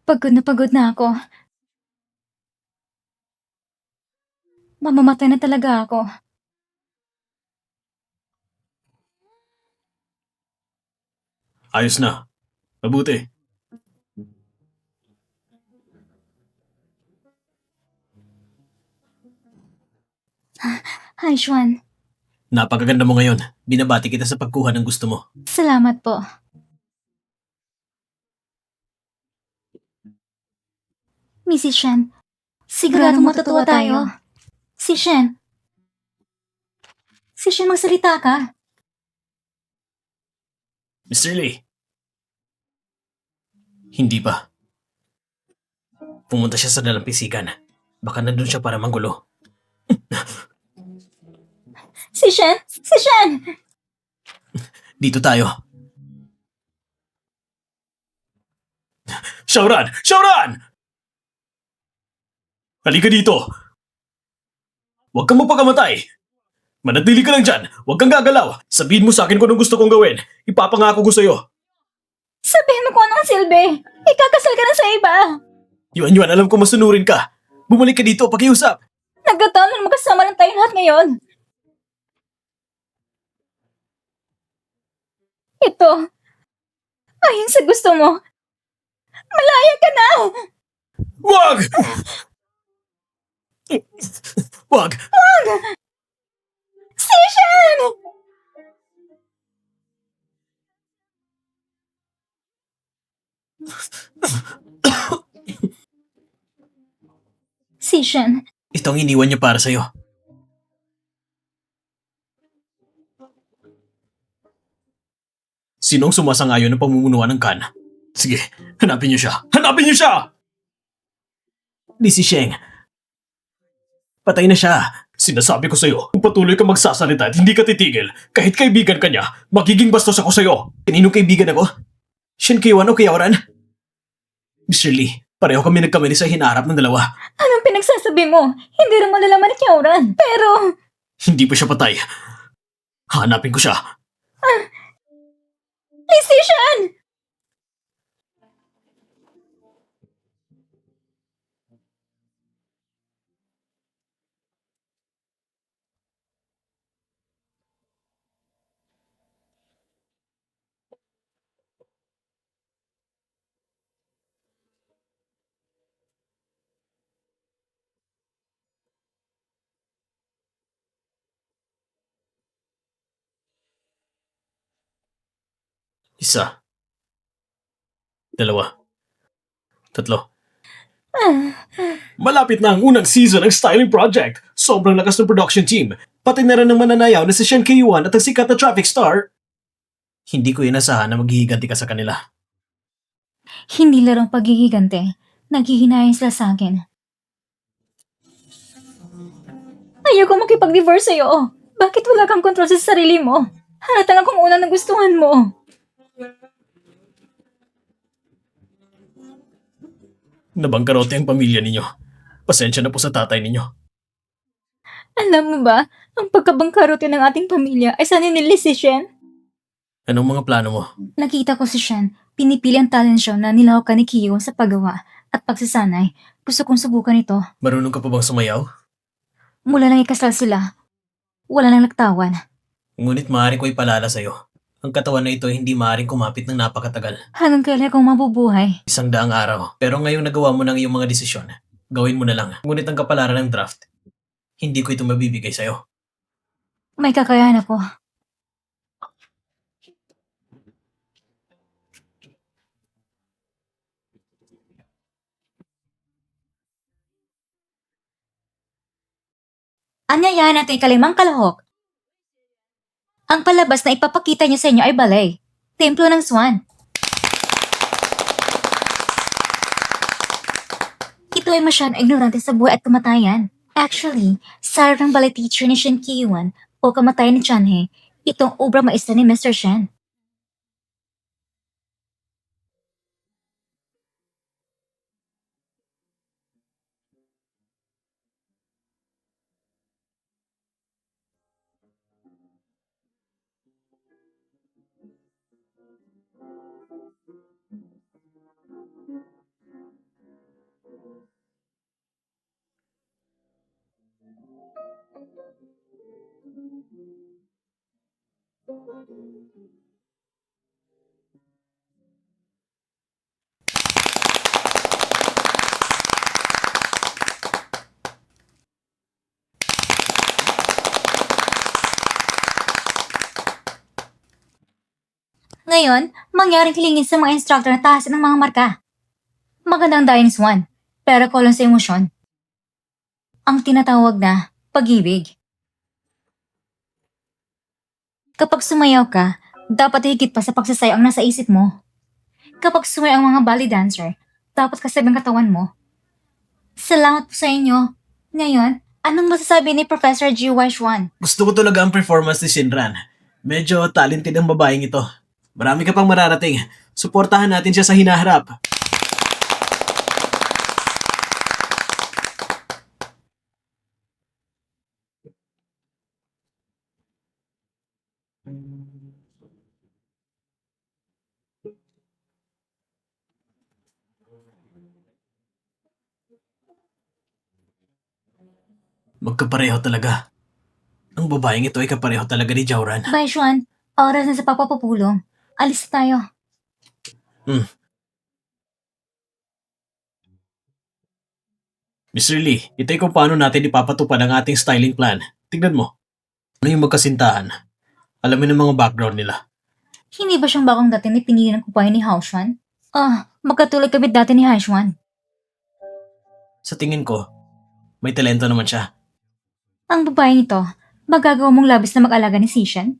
Pagod na ako. Mamamatay na talaga ako. Ayos na. Mabuti. Hi, Juan. Napakaganda mo ngayon. Binabati kita sa pagkuha ng gusto mo. Salamat po. Mrs. Shen, siguradong matutuwa tayo. Si Shen. Si Shen, magsalita ka. Mr. Lee. Hindi pa. Pumunta siya sa dalampisigan. Baka nandun siya para manggulo. Si Shen! Si Shen! Dito tayo. Shaoran! Shaoran! Halika dito! Huwag kang magpakamatay! Manatili ka lang dyan! Huwag kang gagalaw! Sabihin mo sa akin kung anong gusto kong gawin. Ipapangako ko sa'yo. Sabihin mo kung anong silbi. Ikakasal ka na sa iba. Yuan, alam ko masunurin ka. Bumalik ka dito, pakiusap. Nagkataon na magkasama lang tayo lahat ngayon. Ito. Ayon sa gusto mo. Malaya ka na! Wag! Wag! Si Shen! Si Shen. Ito ang iniwan niya para sa'yo. Sinong sumasangayon ng pamumunuan ng Khan? Sige, hanapin niyo siya. Hanapin niyo siya! Di si Sheng. Patay na siya. Sinasabi ko sa'yo, kung patuloy ka magsasalita at hindi ka titigil, kahit kaibigan ka niya, magiging bastos ako sa'yo. Kaninong kaibigan ako? Shen Kiyuan o Kiyaoran? Mr. Lee, pareho kami nagkamali sa hinaharap ng dalawa. Anong pinagsasabi mo? Hindi rin malalaman ni Kiauran. Pero... Hindi pa siya patay. Hanapin ko siya. Si Shen! Isa. Dalawa. Tatlo. Malapit na ang unang season ng Styling Project. Sobrang lakas ng production team. Pati na rin ng mananayaw na si Shen Kiyuan at ang sikat na traffic star. Hindi ko inasahan na maghihiganti ka sa kanila. Hindi larong pagigigante. Naghihinayang sila sa akin. Ayoko makipag-divorce sa'yo. Bakit wala kang kontrol sa sarili mo? Halatang akong unang nagustuhan mo. Nabangkarote ang pamilya ninyo. Pasensya na po sa tatay ninyo. Alam mo ba, ang pagkabangkarote ng ating pamilya ay sa ninili si Shen? Anong mga plano mo? Nakita ko si Shen. Pinipili ang talent show na nilahok ni Kiyo sa paggawa at pagsasanay. Gusto kong subukan ito. Marunong ka pa bang sumayaw? Mula lang ikasal sila. Wala nang nagtawan. Ngunit maaari ko ipalala sa'yo. Ang katawan na ito ay hindi maaaring kumapit ng napakatagal. Hanggang kailan akong mabubuhay? 100 araw. Pero ngayong nagawa mo ng iyong mga desisyon, gawin mo na lang. Ngunit ang kapalaran ng draft, hindi ko ito mabibigay sa'yo. May kakayahan ako. Anyayahan natin ikalimang kalahok. Ang palabas na ipapakita niya sa inyo ay ballet. Templo ng Swan. Ito ay masyadong ignorante sa buhay at kamatayan. Actually, sa ng ballet teacher ni Shen Kiyuan o kamatayan ni Chanhe, itong obra maestra ni Mr. Shen. Ngayon, mangyaring hilingin sa mga instructor na taasan ng mga marka. Magandang dying swan, pero kulang sa emosyon. Ang tinatawag na pag-ibig. Kapag sumayaw ka, dapat higit pa sa pagsasayaw ang nasa isip mo. Kapag sumayaw ang mga ballet dancer, dapat kasabi ang katawan mo. Salamat po sa inyo. Ngayon, anong masasabi ni Professor G. Waishwan? Gusto ko talaga ang performance ni Shinran. Medyo talented ang babaeng ito. Marami ka pang mararating. Suportahan natin siya sa hinaharap. Magkapareho talaga. Ang babaeng ito ay kapareho talaga ni Jauran. Waishwan, oras na sa papapupulong. Alis na tayo. Mr. Lee, itay kung paano natin ipapatupad ang ating styling plan. Tignan mo. Ano yung magkasintahan? Alamin ang mga background nila. Hindi ba siyang bakong dati ni pinili ng kumpanya ni Haoshwan? Magkatulad kami dati ni Haoshwan. Sa tingin ko, may talento naman siya. Ang babaeng ito, magagawa mong labis na mag-alaga ni Sishan?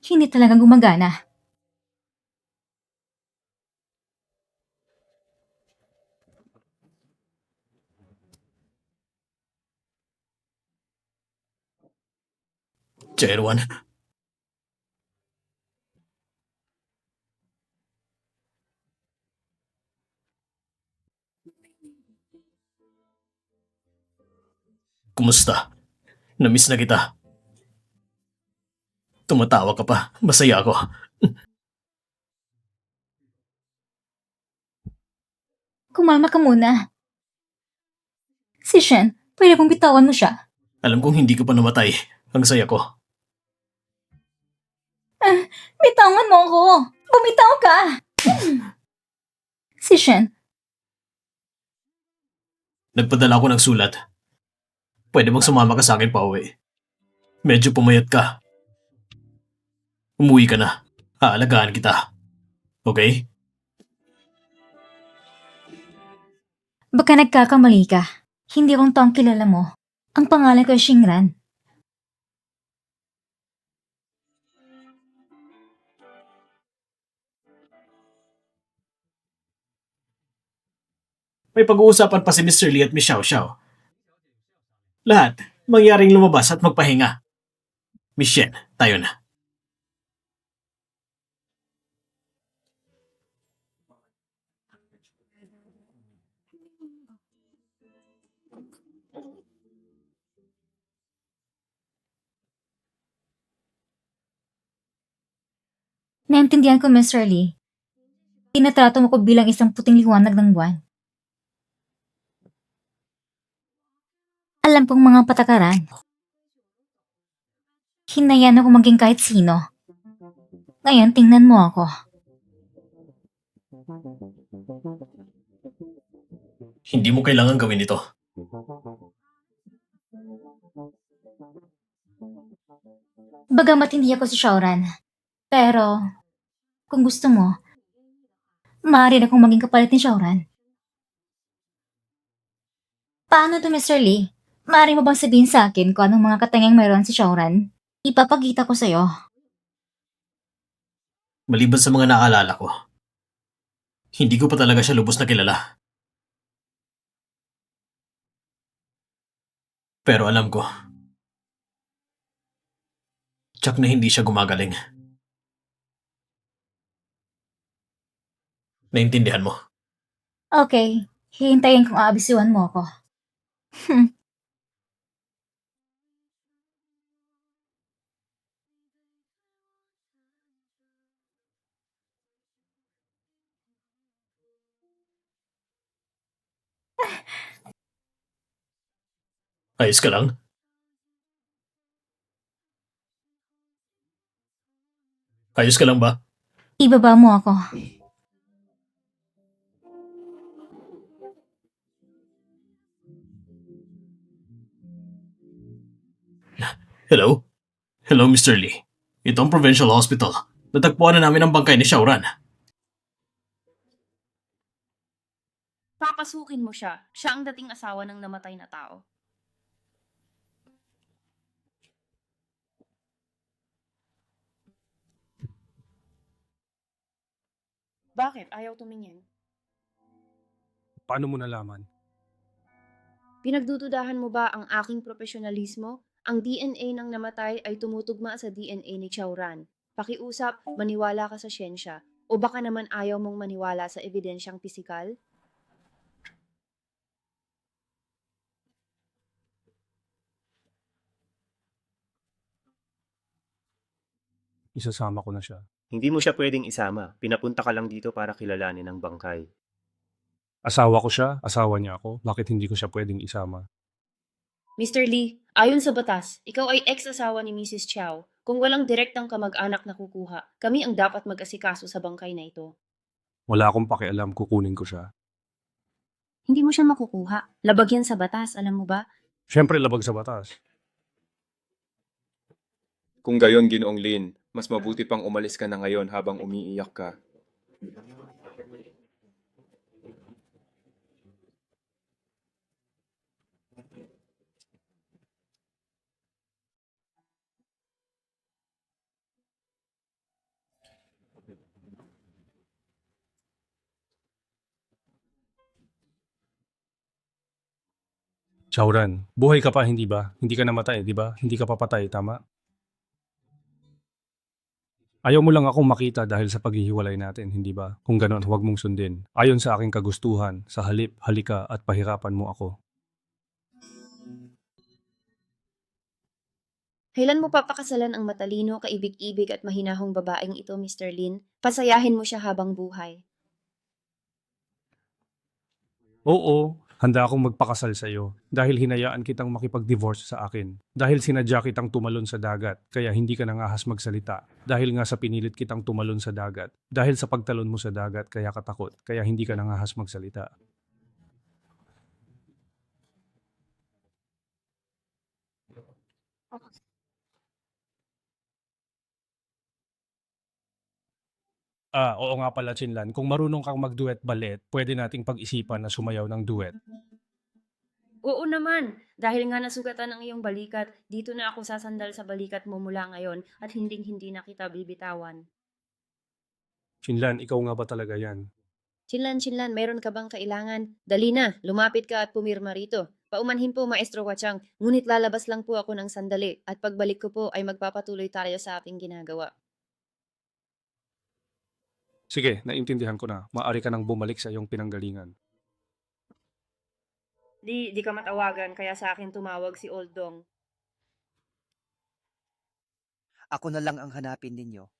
Hindi talagang gumagana. Chairwan, kumusta? Namiss na kita. Tumatawa ka pa. Masaya ako. Kumalma ka muna. Sishan, pwede bang bitawan mo siya? Alam kong hindi ka pa namatay. Ang saya ko. Bitawan mo ako! Bumitaw ka! Sishan, Nagpadala ako ng sulat. Pwede bang sumama ka sa akin pa uwi? Medyo pumayat ka. Umuwi ka na. Aalagaan kita. Okay? baka nagkakamali ka. Hindi akong taong kilala mo. Ang pangalan ko ay Shingran. May pag-uusapan pa si Mr. Lee at Miss Xiao Xiao. Lahat, mangyaring lumabas at magpahinga. Miss Shen, tayo na. Naintindihan ko, Mr. Lee. Tinatrato mo ko bilang isang puting liwanag ng buwan. Alam kong mga patakaran. Hinayan ako maging kahit sino. Ngayon, tingnan mo ako. Hindi mo kailangan gawin ito. Bagamat hindi ako si Shaoran. Pero, kung gusto mo, maaari na akong maging kapalit ni Shaoran. Paano to, Mr. Lee? Maaari mo bang sabihin sa akin kung anong mga katangiang mayroon si Shaoran? Ipapakita ko sa'yo. Maliban sa mga naalala ko, hindi ko pa talaga siya lubos na kilala. Pero alam ko, tsak na hindi siya gumagaling. Naintindihan mo? Okay, hihintayin kong aabisuhan mo ako. Ayos ka lang? Ayos ka lang ba? Ibaba mo ako. Hello? Hello, Mr. Lee. Ito ang Provincial Hospital. Natagpuan na namin ang bangkay ni Xiaoran. Papasukin mo siya. Siya ang dating asawa ng namatay na tao. Bakit? Ayaw tumingin. Paano mo nalaman? Pinagdududahan mo ba ang aking profesionalismo? Ang DNA ng namatay ay tumutugma sa DNA ni Chauran. Pakiusap, maniwala ka sa siyensya. O baka naman ayaw mong maniwala sa ebidensyang pisikal? Isasama ko na siya. Hindi mo siya pwedeng isama. Pinapunta ka lang dito para kilalanin ang bangkay. Asawa ko siya, asawa niya ako. Bakit hindi ko siya pwedeng isama? Mr. Lee, ayon sa batas, ikaw ay ex-asawa ni Mrs. Chow. Kung walang direktang kamag-anak na kukuha, kami ang dapat mag-asikaso sa bangkay na ito. Wala akong pakialam, kukunin ko siya. Hindi mo siya makukuha. Labag yan sa batas, alam mo ba? Siyempre labag sa batas. Kung gayon, Ginoong Lin, mas mabuti pang umalis ka na ngayon habang umiiyak ka. Chauran, buhay ka pa, hindi ba? Hindi ka namatay, di ba? Hindi ka papatay, tama? Ayaw mo lang akong makita dahil sa paghihiwalay natin, hindi ba? Kung ganon, huwag mong sundin. Ayon sa aking kagustuhan, sa halip, halika at pahirapan mo ako. Kailan mo papakasalan ang matalino, kaibig-ibig at mahinahong babaeng ito, Mr. Lin? Pasayahin mo siya habang buhay. Oo, handa akong magpakasal sa iyo dahil hinayaan kitang makipag-divorce sa akin. Dahil sinadya kitang tumalon sa dagat, kaya hindi ka nangahas magsalita. Dahil nga sa pinilit kitang tumalon sa dagat. Dahil sa pagtalon mo sa dagat, kaya katakot, kaya hindi ka nangahas magsalita. Oo nga pala, Chinlan. Kung marunong kang mag-duet ballet, pwede nating pag-isipan na sumayaw ng duet. Oo naman, dahil nga nasugatan ang iyong balikat, dito na ako sasandal sa balikat mo mula ngayon at hinding-hindi na kita bibitawan. Chinlan, ikaw nga ba talaga yan? Chinlan, mayroon ka bang kailangan? Dali na, lumapit ka at pumirma rito. Paumanhin po, Maestro Wachang, ngunit lalabas lang po ako ng sandali at pagbalik ko po ay magpapatuloy tayo sa ating ginagawa. Sige, naintindihan ko na. Maaari ka nang bumalik sa iyong pinanggalingan. Di ka matawagan kaya sa akin tumawag si Oldong. Ako na lang ang hanapin ninyo.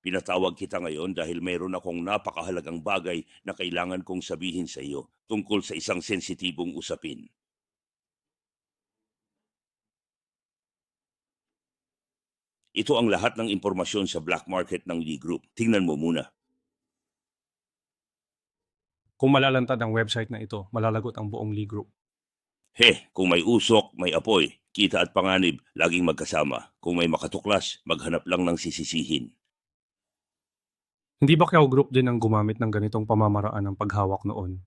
Pinatawag kita ngayon dahil mayroon akong napakahalagang bagay na kailangan kong sabihin sa iyo tungkol sa isang sensitibong usapin. Ito ang lahat ng impormasyon sa black market ng Lee Group. Tingnan mo muna. Kung malalantad ang website na ito, malalagot ang buong Lee Group. Kung may usok, may apoy, kita at panganib, laging magkasama. Kung may makatuklas, maghanap lang ng sisisihin. Hindi ba kayo group din ang gumamit ng ganitong pamamaraan ng paghawak noon?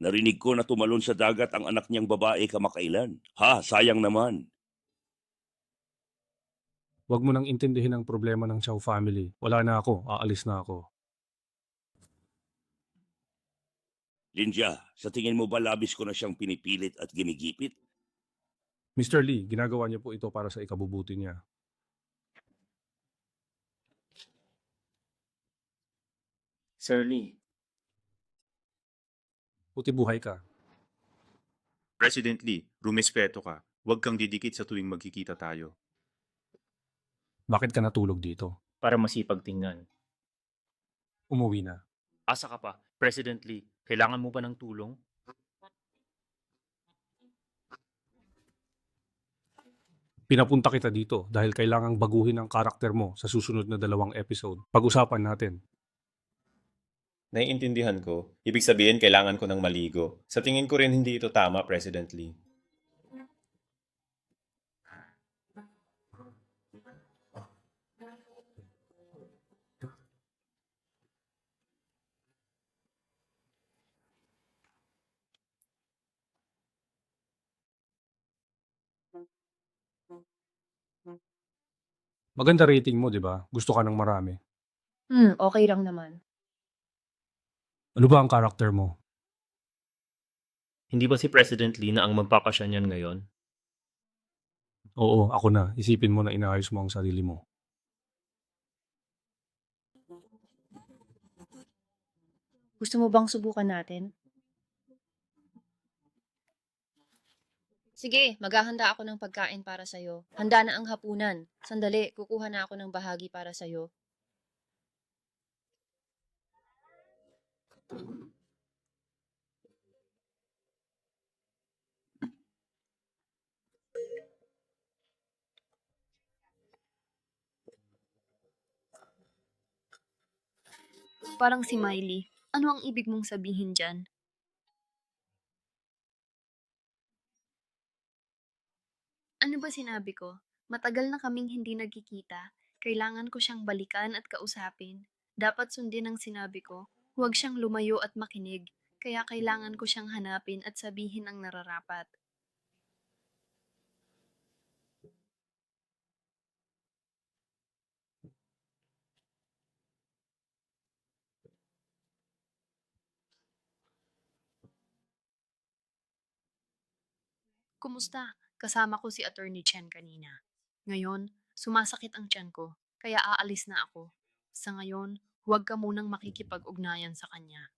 Narinig ko na tumalon sa dagat ang anak niyang babae kamakailan. Sayang naman. Huwag mo nang intindihin ang problema ng Chow family. Wala na ako, aalis na ako. Linja, sa tingin mo ba labis ko na siyang pinipilit at ginigipit? Mr. Lee, ginagawa niyo po ito para sa ikabubuti niya. Sir Lee, Puti buhay ka. President Lee, rumespeto ka. Huwag kang didikit sa tuwing magkikita tayo. Bakit ka natulog dito? para masipag tingnan. Umuwi na. Asa ka pa, President Lee? Kailangan mo ba ng tulong? Pinapunta kita dito dahil kailangang baguhin ang karakter mo sa susunod na 2 episode. Pag-usapan natin. Naiintindihan ko. Ibig sabihin, kailangan ko ng maligo. Sa tingin ko rin hindi ito tama, President Lee. Maganda rating mo, di ba? Gusto ka ng marami. Okay lang naman. Ano ba ang karakter mo? Hindi ba si President Lee na ang magpapasya niyan ngayon? Oo, ako na. Isipin mo na inaayos mo ang sarili mo. Gusto mo bang subukan natin? Sige, maghahanda ako ng pagkain para sa'yo. Handa na ang hapunan. Sandali, kukuha na ako ng bahagi para sa'yo. Parang si Miley. Ano ang ibig mong sabihin dyan? Ano ba sinabi ko? Matagal na kaming hindi nagkikita. Kailangan ko siyang balikan at kausapin. Dapat sundin ang sinabi ko. Huwag siyang lumayo at makinig. Kaya kailangan ko siyang hanapin at sabihin ang nararapat. Kumusta? Kasama ko si Attorney Chen kanina. Ngayon, sumasakit ang tiyan ko, kaya aalis na ako. Sa ngayon, huwag ka munang makikipag-ugnayan sa kanya.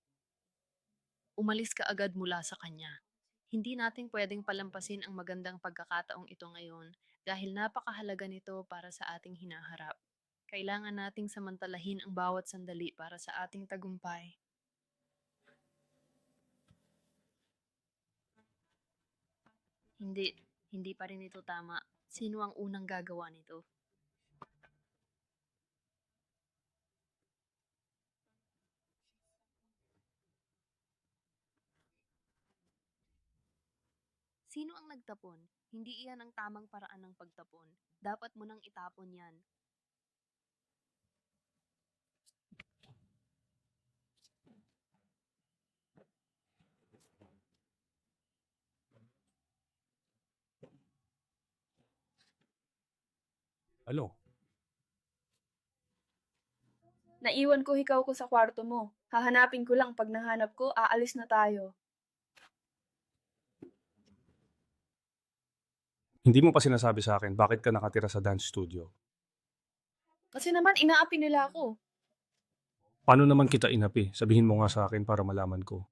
Umalis ka agad mula sa kanya. Hindi natin pwedeng palampasin ang magandang pagkakataong ito ngayon dahil napakahalaga nito para sa ating hinaharap. Kailangan nating samantalahin ang bawat sandali para sa ating tagumpay. Hindi pa rin ito tama. Sino ang unang gagawa nito? Sino ang nagtapon? Hindi iyan ang tamang paraan ng pagtapon. Dapat mo nang itapon yan. Ano? Naiwan ko ikaw ko sa kwarto mo. Hahanapin ko lang pag nahanap ko, aalis na tayo. Hindi mo pa sinasabi sa akin bakit ka nakatira sa dance studio. Kasi naman inaapi nila ako. Paano naman kita inapi? Sabihin mo nga sa akin para malaman ko.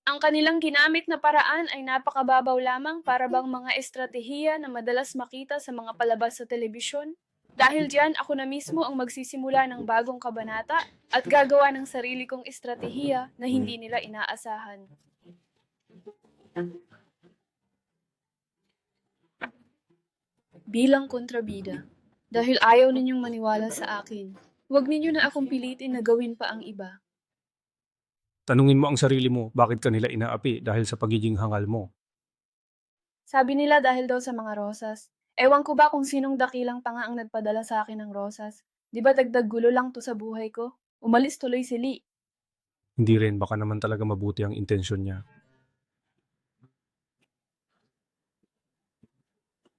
Ang kanilang ginamit na paraan ay napakababaw lamang para bang mga estratehiya na madalas makita sa mga palabas sa telebisyon. Dahil diyan, ako na mismo ang magsisimula ng bagong kabanata at gagawa ng sarili kong estratehiya na hindi nila inaasahan. Bilang kontrabida, dahil ayaw ninyong maniwala sa akin, huwag ninyo na akong pilitin na gawin pa ang iba. Tanungin mo ang sarili mo bakit ka nila inaapi dahil sa pagiging hangal mo. Sabi nila dahil daw sa mga rosas. Ewan ko ba kung sinong dakilang tanga ang nagpadala sa akin ng rosas. Di ba dagdag gulo lang to sa buhay ko? Umalis tuloy si Lee. Hindi rin, baka naman talaga mabuti ang intensyon niya.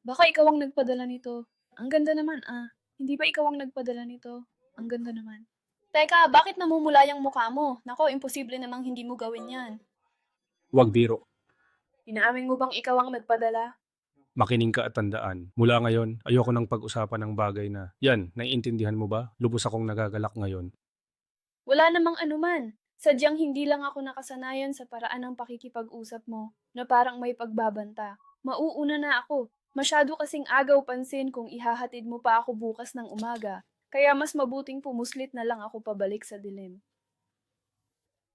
Baka ikaw ang nagpadala nito. Ang ganda naman Hindi ba ikaw ang nagpadala nito? Ang ganda naman. Teka, bakit namumula yung mukha mo? Nako, imposible namang hindi mo gawin yan. Huwag biro. Inaamin mo bang ikaw ang nagpadala? Makinig ka at tandaan. Mula ngayon, ayoko nang pag-usapan ng bagay na, yan, naiintindihan mo ba? Lubos akong nagagalak ngayon. Wala namang anuman. Sadyang hindi lang ako nakasanayan sa paraan ng pakikipag-usap mo na parang may pagbabanta. Mauuna na ako. Masyado kasing agaw pansin kung ihahatid mo pa ako bukas ng umaga. Kaya mas mabuting pumuslit na lang ako pabalik sa dilim.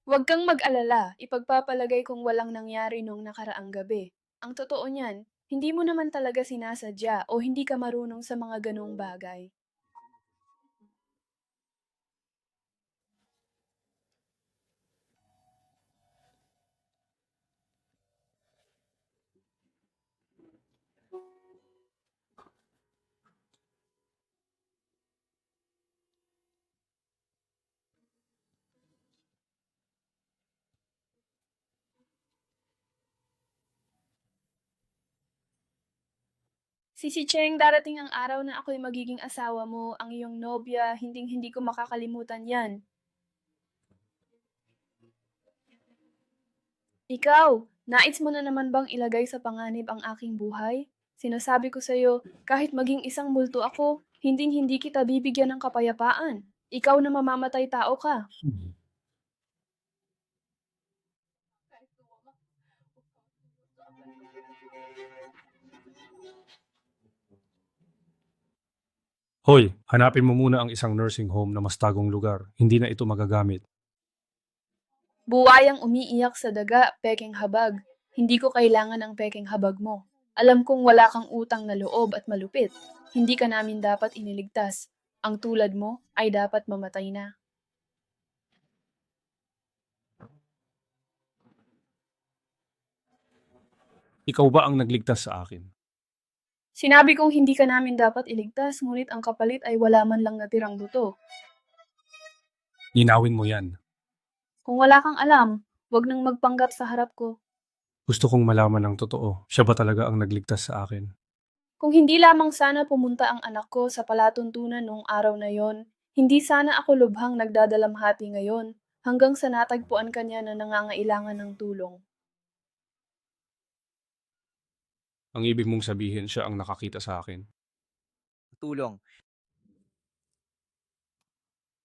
Huwag kang mag-alala, ipagpapalagay kong walang nangyari nung nakaraang gabi. Ang totoo niyan, Hindi mo naman talaga sinasadya o hindi ka marunong sa mga ganong bagay. Si Cheng, darating ang araw na ako'y magiging asawa mo, ang iyong nobya, hinding-hindi ko makakalimutan yan. Ikaw, nais mo na naman bang ilagay sa panganib ang aking buhay? Sinasabi ko sa'yo, kahit maging isang multo ako, hinding-hindi kita bibigyan ng kapayapaan. Ikaw na mamamatay tao ka. Hoy, hanapin mo muna ang isang nursing home na mas tagong lugar. Hindi na ito magagamit. Buwayang umiiyak sa daga, peking habag. Hindi ko kailangan ng peking habag mo. Alam kong wala kang utang na loob at malupit. Hindi ka namin dapat iniligtas. Ang tulad mo ay dapat mamatay na. Ikaw ba ang nagligtas sa akin? Sinabi kong hindi ka namin dapat iligtas, ngunit ang kapalit ay wala man lang natirang buto. Linawin mo yan. Kung wala kang alam, wag nang magpanggap sa harap ko. Gusto kong malaman ng totoo. Siya ba talaga ang nagligtas sa akin? Kung hindi lamang sana pumunta ang anak ko sa palatuntunan noong araw na yon, hindi sana ako lubhang nagdadalamhati ngayon, hanggang sa natagpuan ka niya na nangangailangan ng tulong. Ang ibig mong sabihin siya ang nakakita sa akin. Tulong.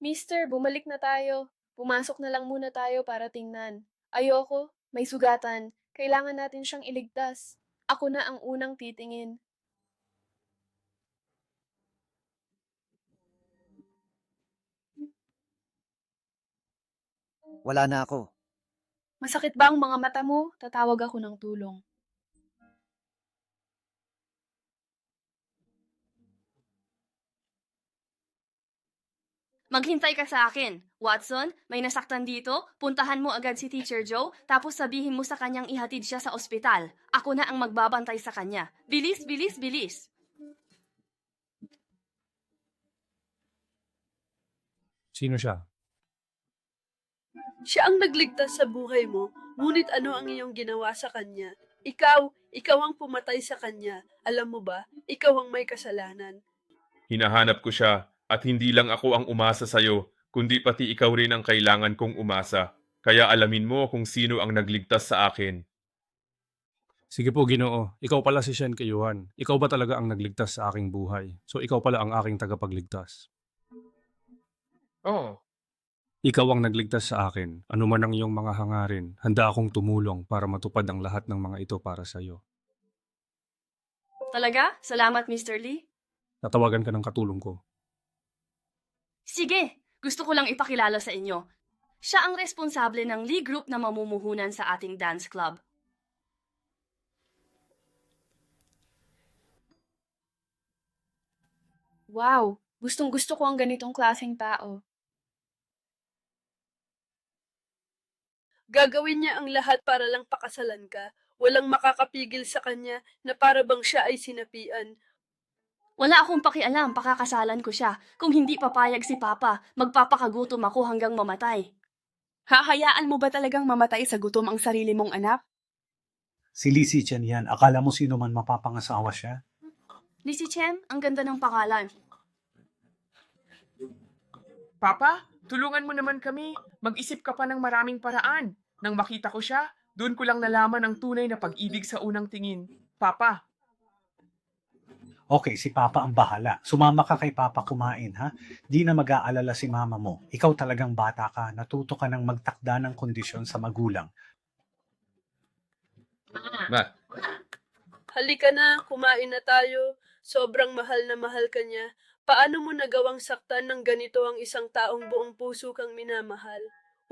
Mister, bumalik na tayo. Pumasok na lang muna tayo para tingnan. Ayoko, may sugatan. Kailangan natin siyang iligtas. Ako na ang unang titingin. Wala na ako. Masakit ba ang mga mata mo? Tatawag ako ng tulong. Maghintay ka sa akin. Watson, may nasaktan dito. Puntahan mo agad si Teacher Joe, tapos sabihin mo sa kanyang ihatid siya sa ospital. Ako na ang magbabantay sa kanya. Bilis, bilis, bilis. Sino siya? Siya ang nagligtas sa buhay mo, ngunit ano ang iyong ginawa sa kanya? Ikaw ang pumatay sa kanya. Alam mo ba, ikaw ang may kasalanan. Hinahanap ko siya at hindi lang ako ang umasa sa'yo, kundi pati ikaw rin ang kailangan kong umasa. Kaya alamin mo kung sino ang nagligtas sa akin. Sige po, Ginoo. Ikaw pala si Shen Kayuhan. Ikaw ba talaga ang nagligtas sa aking buhay? So ikaw pala ang aking tagapagligtas. Oo. Ikaw ang nagligtas sa akin. Ano man ang iyong mga hangarin, handa akong tumulong para matupad ang lahat ng mga ito para sa iyo. Talaga? Salamat, Mr. Lee. Tatawagan ka ng katulong ko. Sige, gusto ko lang ipakilala sa inyo. Siya ang responsable ng Lee Group na mamumuhunan sa ating dance club. Wow, gustong-gusto ko ang ganitong klaseng tao. Gagawin niya ang lahat para lang pakasalan ka. Walang makakapigil sa kanya na para bang siya ay sinapian. Wala akong pakialam, pakakasalan ko siya. Kung hindi papayag si Papa, magpapakagutom ako hanggang mamatay. Hahayaan mo ba talagang mamatay sa gutom ang sarili mong anak? Si Lizzie Chen yan. Akala mo sino man mapapangasawa siya? Lizzie Chen, ang ganda ng pangalan. Papa, tulungan mo naman kami. Mag-isip ka pa ng maraming paraan. Nang makita ko siya, doon ko lang nalaman ang tunay na pag-ibig sa unang tingin. Papa. Okay, si Papa ang bahala. Sumama ka kay Papa kumain, ha? Di na mag-aalala si Mama mo. Ikaw talagang bata ka. Natuto ka ng magtakda ng kondisyon sa magulang. Ma, Halika na, kumain na tayo. Sobrang mahal na mahal ka niya. Paano mo nagawang saktan ng ganito ang isang taong buong puso kang minamahal?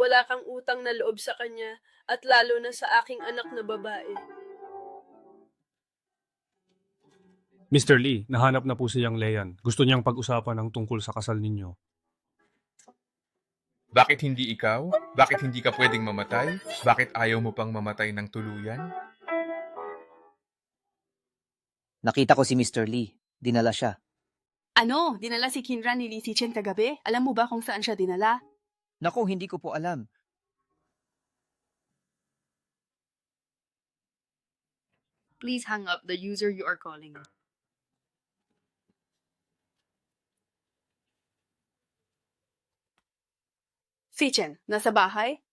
Wala kang utang na loob sa kanya, at lalo na sa aking anak na babae. Mr. Lee, nahanap na po si Yang Leyan. Gusto niyang pag-usapan ang tungkol sa kasal ninyo. Bakit hindi ikaw? Bakit hindi ka pwedeng mamatay? Bakit ayaw mo pang mamatay ng tuluyan? Nakita ko si Mr. Lee. Dinala siya. Ano? Dinala si Kinran ni Lee Sichen kagabi? Alam mo ba kung saan siya dinala? Naku, hindi ko po alam. Please hang up the user you are calling. Sichen, nasa bahay?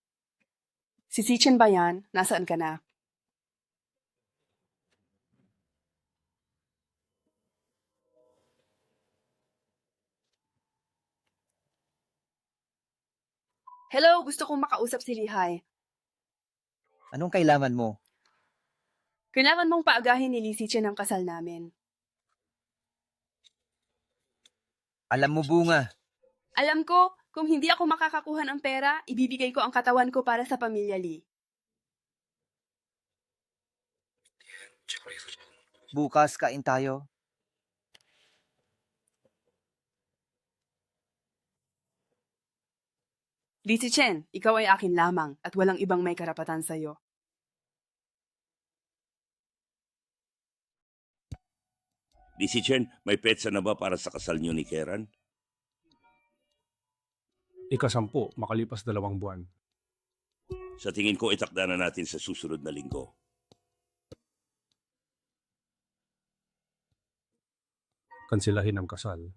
Si Sichen ba yan? Nasaan ka na? Hello, gusto kong makausap si Lihay. Anong kailangan mo? Kailangan mong paagahin ni Lee Sichen ang kasal namin. Alam mo, Bunga. Alam ko, kung hindi ako makakakuha ng pera, ibibigay ko ang katawan ko para sa pamilya Lee. Bukas kain tayo. Lee Sichen, ikaw ay akin lamang at walang ibang may karapatan sa'yo. Di si Chen, may petsa na ba para sa kasal niyo ni Keran? Ika-10, makalipas 2 buwan. Sa tingin ko, itakda na natin sa susunod na linggo. Kansilahin ang kasal.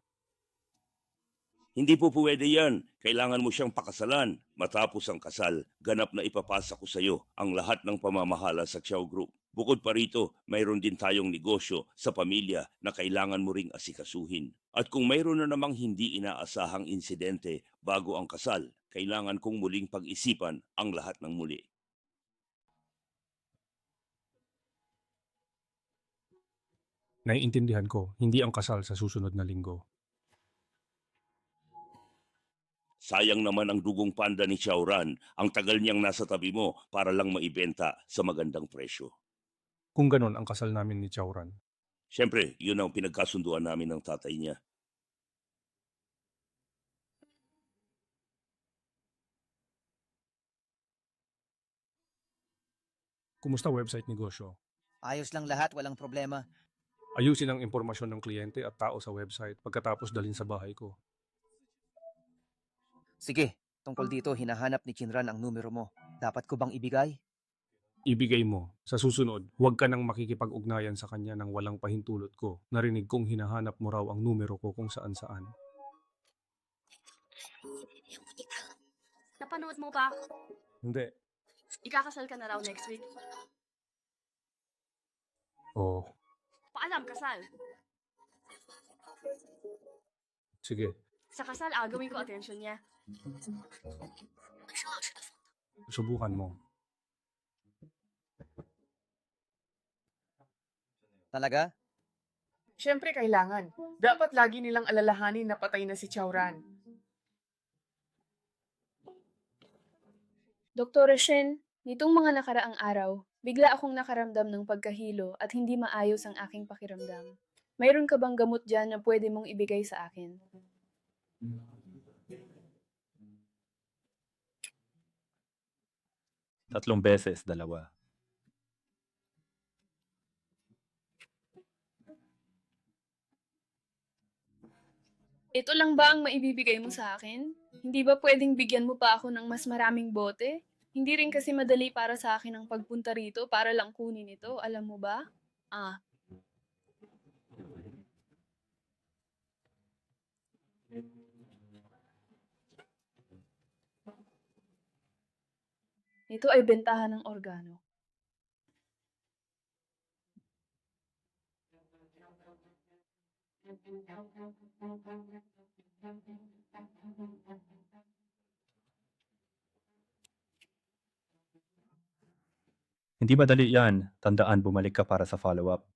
Hindi po pwede yan. Kailangan mo siyang pakasalan. Matapos ang kasal, ganap na ipapasa ko sa iyo ang lahat ng pamamahala sa Xiao Group. Bukod pa rito, mayroon din tayong negosyo sa pamilya na kailangan mo ring asikasuhin. At kung mayroon na namang hindi inaasahang insidente bago ang kasal, kailangan kong muling pag-isipan ang lahat ng muli. Naiintindihan ko, hindi ang kasal sa susunod na linggo. Sayang naman ang dugong panda ni Xiaoran. Ang tagal niyang nasa tabi mo para lang maibenta sa magandang presyo. Kung ganon ang kasal namin ni Xiaoran. Siyempre, yun ang pinagkasunduan namin ng tatay niya. Kumusta website negosyo? Ayos lang lahat, walang problema. Ayusin ang impormasyon ng kliyente at tao sa website pagkatapos dalhin sa bahay ko. Sige, tungkol dito, hinahanap ni Kinran ang numero mo. Dapat ko bang ibigay? Ibigay mo. Sa susunod, huwag ka nang makikipag-ugnayan sa kanya ng walang pahintulot ko. Narinig kong hinahanap mo raw ang numero ko kung saan-saan. Napanood mo ba? Hindi. Ikakasal ka na raw next week. Oh, Paalam, kasal. sige. Sa kasal, agawin ko attention niya. Subukan mo. Talaga? Siyempre kailangan. Dapat lagi nilang alalahanin na patay na si Xiaoran. Dr. Shen, nitong mga nakaraang araw, bigla akong nakaramdam ng pagkahilo at hindi maayos ang aking pakiramdam. Mayroon ka bang gamot dyan na pwede mong ibigay sa akin? Tatlong beses, 2. Ito lang ba ang maibibigay mo sa akin? Hindi ba pwedeng bigyan mo pa ako ng mas maraming bote? Hindi rin kasi madali para sa akin ang pagpunta rito para lang kunin ito, alam mo ba? Ah. Ito ay bentahan ng organo. Hindi madali yan. Tandaan, bumalik ka para sa follow-up.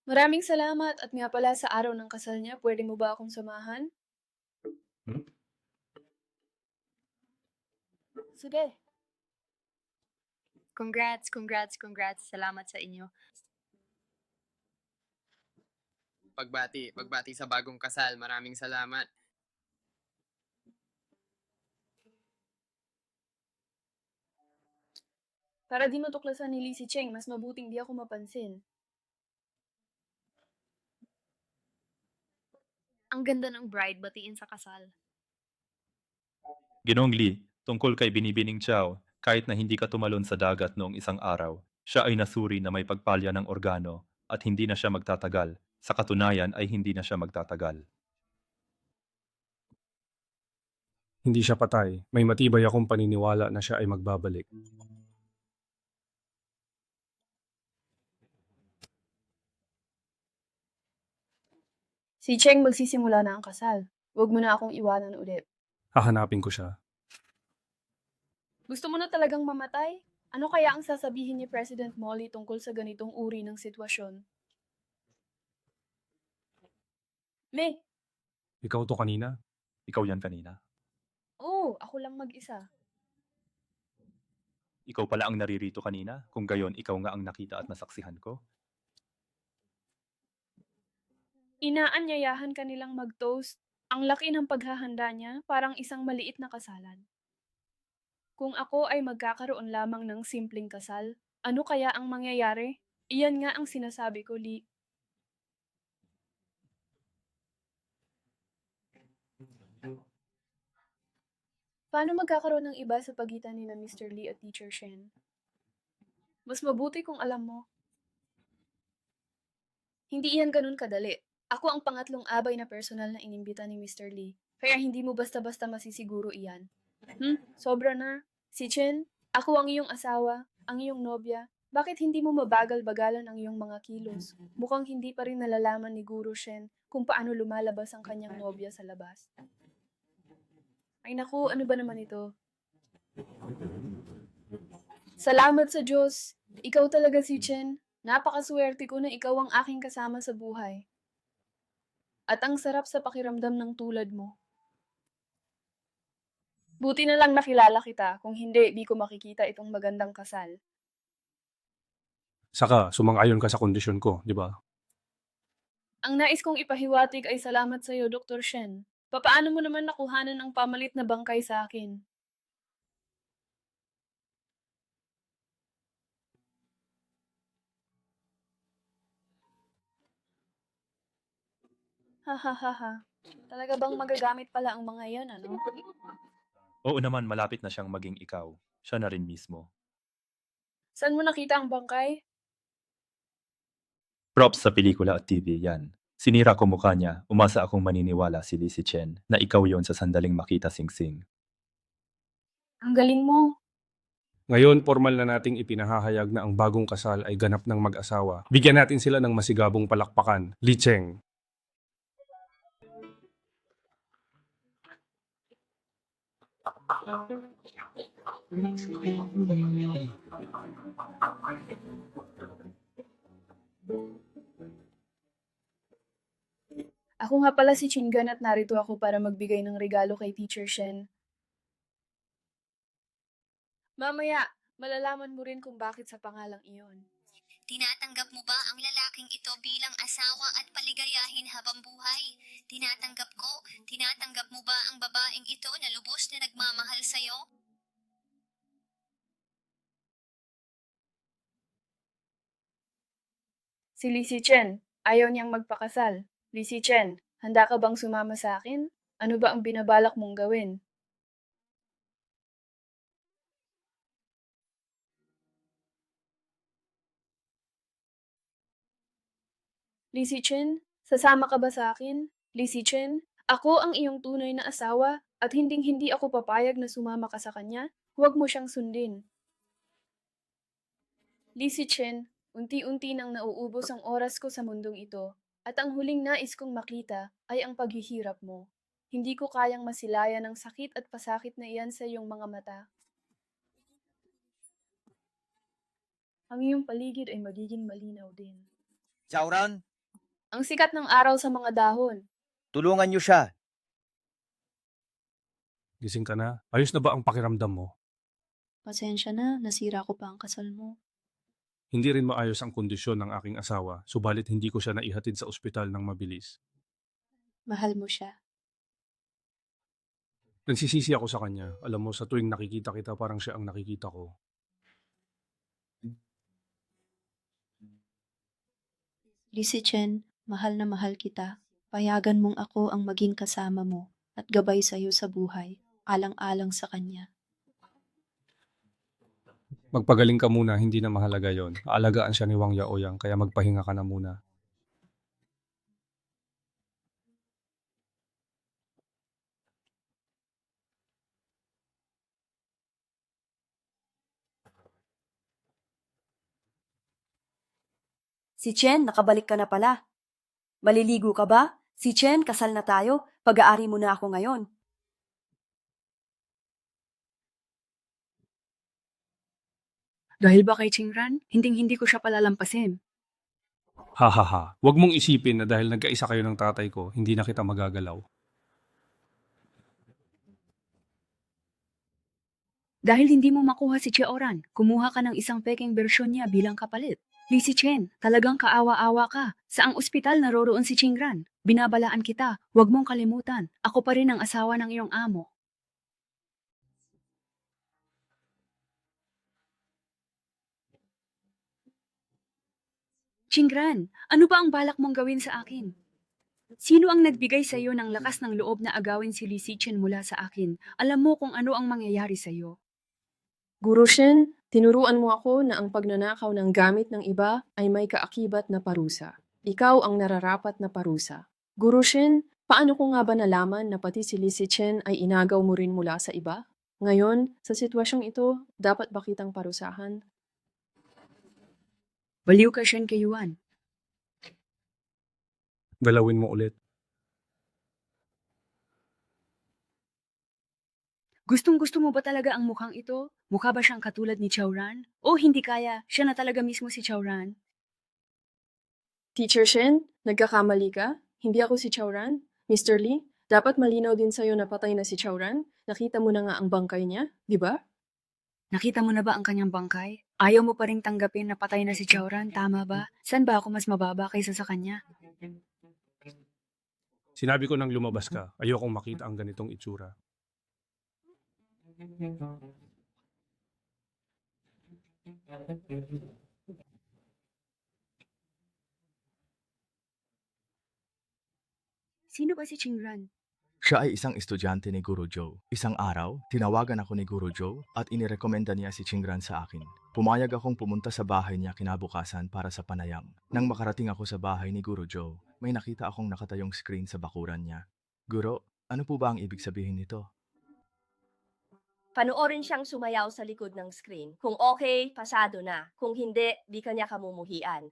Maraming salamat at nga pala sa araw ng kasal niya, pwede mo ba akong samahan? Sige. Congrats, congrats, congrats. Salamat sa inyo. pagbati sa bagong kasal. Maraming salamat. Para di matuklasan ni Lee si Cheng, mas mabuting di ako mapansin. Ang ganda ng bride batiin sa kasal. Ginoong Lee, tungkol kay Binibining Chow, kahit na hindi ka tumalon sa dagat noong isang araw, siya ay nasuri na may pagpalya ng organo at hindi na siya magtatagal. Sa katunayan ay hindi na siya magtatagal. Hindi siya patay. May matibay akong paniniwala na siya ay magbabalik. Si Cheng magsisimula na ang kasal. Huwag mo na akong iwanan ulit. Hahanapin ko siya. Gusto mo na talagang mamatay? Ano kaya ang sasabihin ni President Molly tungkol sa ganitong uri ng sitwasyon? Me, Ikaw to kanina? Ikaw yan kanina. ako lang mag-isa. Ikaw pala ang naririto kanina, kung gayon ikaw nga ang nakita at nasaksihan ko. Inaanyayahan ka nilang mag-toast. Ang laki ng paghahanda niya, parang isang maliit na kasalan. Kung ako ay magkakaroon lamang ng simpleng kasal, ano kaya ang mangyayari? Iyan nga ang sinasabi ko, Lee. Paano magkakaroon ng iba sa pagitan ni na Mr. Lee at Teacher Shen? Mas mabuti kung alam mo. Hindi iyan ganun kadali. Ako ang pangatlong abay na personal na inimbita ni Mr. Lee. Kaya hindi mo basta-basta masisiguro iyan. Sobra na. Si Chen, ako ang iyong asawa, ang iyong nobya. Bakit hindi mo mabagal-bagalan ang iyong mga kilos? Mukhang hindi pa rin nalalaman ni Guru Shen kung paano lumalabas ang kanyang nobya sa labas. Ay naku, ano ba naman ito? Salamat sa Diyos. Ikaw talaga si Chen. Napakaswerte ko na ikaw ang aking kasama sa buhay. At ang sarap sa pakiramdam ng tulad mo. Buti na lang nakilala kita. Kung hindi, di ko makikita itong magandang kasal. Saka, sumang-ayon ka sa kondisyon ko, di ba? Ang nais kong ipahiwatig ay salamat sa iyo, Dr. Shen. Papaano mo naman nakuhanan ang pamalit na bangkay sa akin? Ha. Talaga bang magagamit pala ang mga yan, ano? Oo naman, malapit na siyang maging ikaw. Siya na rin mismo. Saan mo nakita ang bangkay? Props sa pelikula at TV yan. Sinira ko mukha niya, umasa akong maniniwala si Lee Si Chen na ikaw yon sa sandaling makita Sing-Sing. Ang galing mo. Ngayon, formal na nating ipinahahayag na ang bagong kasal ay ganap ng mag-asawa. Bigyan natin sila ng masigabong palakpakan. Lee Cheng. Ako nga pala si Chingan at narito ako para magbigay ng regalo kay Teacher Shen. Mamaya, malalaman mo rin kung bakit sa pangalang iyon. Tinatanggap mo ba ang lalaking ito bilang asawa at paligayahin habang buhay? Tinatanggap mo ba ang babaeng ito na lubos na nagmamahal sa'yo? Si Lee Si Chen, ayaw niyang magpakasal. Lee Si Chen, handa ka bang sumama sa akin? Ano ba ang binabalak mong gawin? Lee Si Chen, sasama ka ba sa akin? Lee Si Chen, ako ang iyong tunay na asawa at hinding-hindi ako papayag na sumama ka sa kanya. Huwag mo siyang sundin. Lee Si Chen, unti-unti nang nauubos ang oras ko sa mundong ito at ang huling nais kong makita ay ang paghihirap mo. Hindi ko kayang masilayan ang sakit at pasakit na iyan sa iyong mga mata. Ang iyong paligid ay magiging malinaw din. Chowran, Ang sikat ng araw sa mga dahon. tulungan niyo siya. Gising ka na? Ayos na ba ang pakiramdam mo? Pasensya na, nasira ko pa ang kasal mo. Hindi rin maayos ang kondisyon ng aking asawa, subalit hindi ko siya naihatid sa ospital ng mabilis. Mahal mo siya. Nagsisisi ako sa kanya. Alam mo, sa tuwing nakikita kita, parang siya ang nakikita ko. Lizzie Chen, mahal na mahal kita. Payagan mong ako ang maging kasama mo at gabay sa iyo sa buhay, alang-alang sa kanya. Magpagaling ka muna, hindi na mahalaga yon. Aalagaan siya ni Wang Yaoyang, kaya magpahinga ka na muna. Si Chen, nakabalik ka na pala. Maliligo ka ba? Si Chen, kasal na tayo. Pag-aari mo na ako ngayon. Dahil ba kay Chingran, hinding-hindi ko siya palalampasin. Ha ha ha. Huwag mong isipin na dahil nagkaisa kayo ng tatay ko, hindi na kita magagalaw. Dahil hindi mo makuha si Cheoran, kumuha ka ng isang peking bersyon niya bilang kapalit. Lizzie Chen, talagang kaawa-awa ka. Sa ang ospital naroroon si Chingran. Binabalaan kita, huwag mong kalimutan. Ako pa rin ang asawa ng iyong amo. Chingran, ano ba ang balak mong gawin sa akin? Sino ang nagbigay sa iyo ng lakas ng loob na agawin si Lizzie Chen mula sa akin? Alam mo kung ano ang mangyayari sa iyo. Guru Shen, tinuruan mo ako na ang pagnanakaw ng gamit ng iba ay may kaakibat na parusa. Ikaw ang nararapat na parusa. Guru Shen, paano ko nga ba nalaman na pati si Lizzie Chen ay inagaw mo rin mula sa iba? Ngayon, sa sitwasyong ito, dapat ba kitang parusahan? Baliw ka, Shen Keyuan. Galawin mo ulit. Gustong-gusto mo ba talaga ang mukhang ito? Mukha ba siyang katulad ni Chaoran? O hindi kaya, siya na talaga mismo si Chaoran? Teacher Shen, nagkakamali ka? Hindi ako si Chaoran? Mr. Lee, dapat malinaw din sa'yo na patay na si Chaoran? Nakita mo na nga ang bangkay niya, di ba? Nakita mo na ba ang kanyang bangkay? Ayaw mo pa rin tanggapin na patay na si Chaoran, tama ba? Saan ba ako mas mababa kaysa sa kanya? Sinabi ko nang lumabas ka, ayokong makita ang ganitong itsura. Sino ba si Chingran? Siya ay isang estudyante ni Guru Joe. Isang araw, tinawagan ako ni Guru Joe at inirekomenda niya si Chingran sa akin. Pumayag akong pumunta sa bahay niya kinabukasan para sa panayam. Nang makarating ako sa bahay ni Guru Joe, may nakita akong nakatayong screen sa bakuran niya. Guro, ano po ba ang ibig sabihin nito? Panoorin siyang sumayaw sa likod ng screen. Kung okay, pasado na. Kung hindi, di kanya kamumuhian.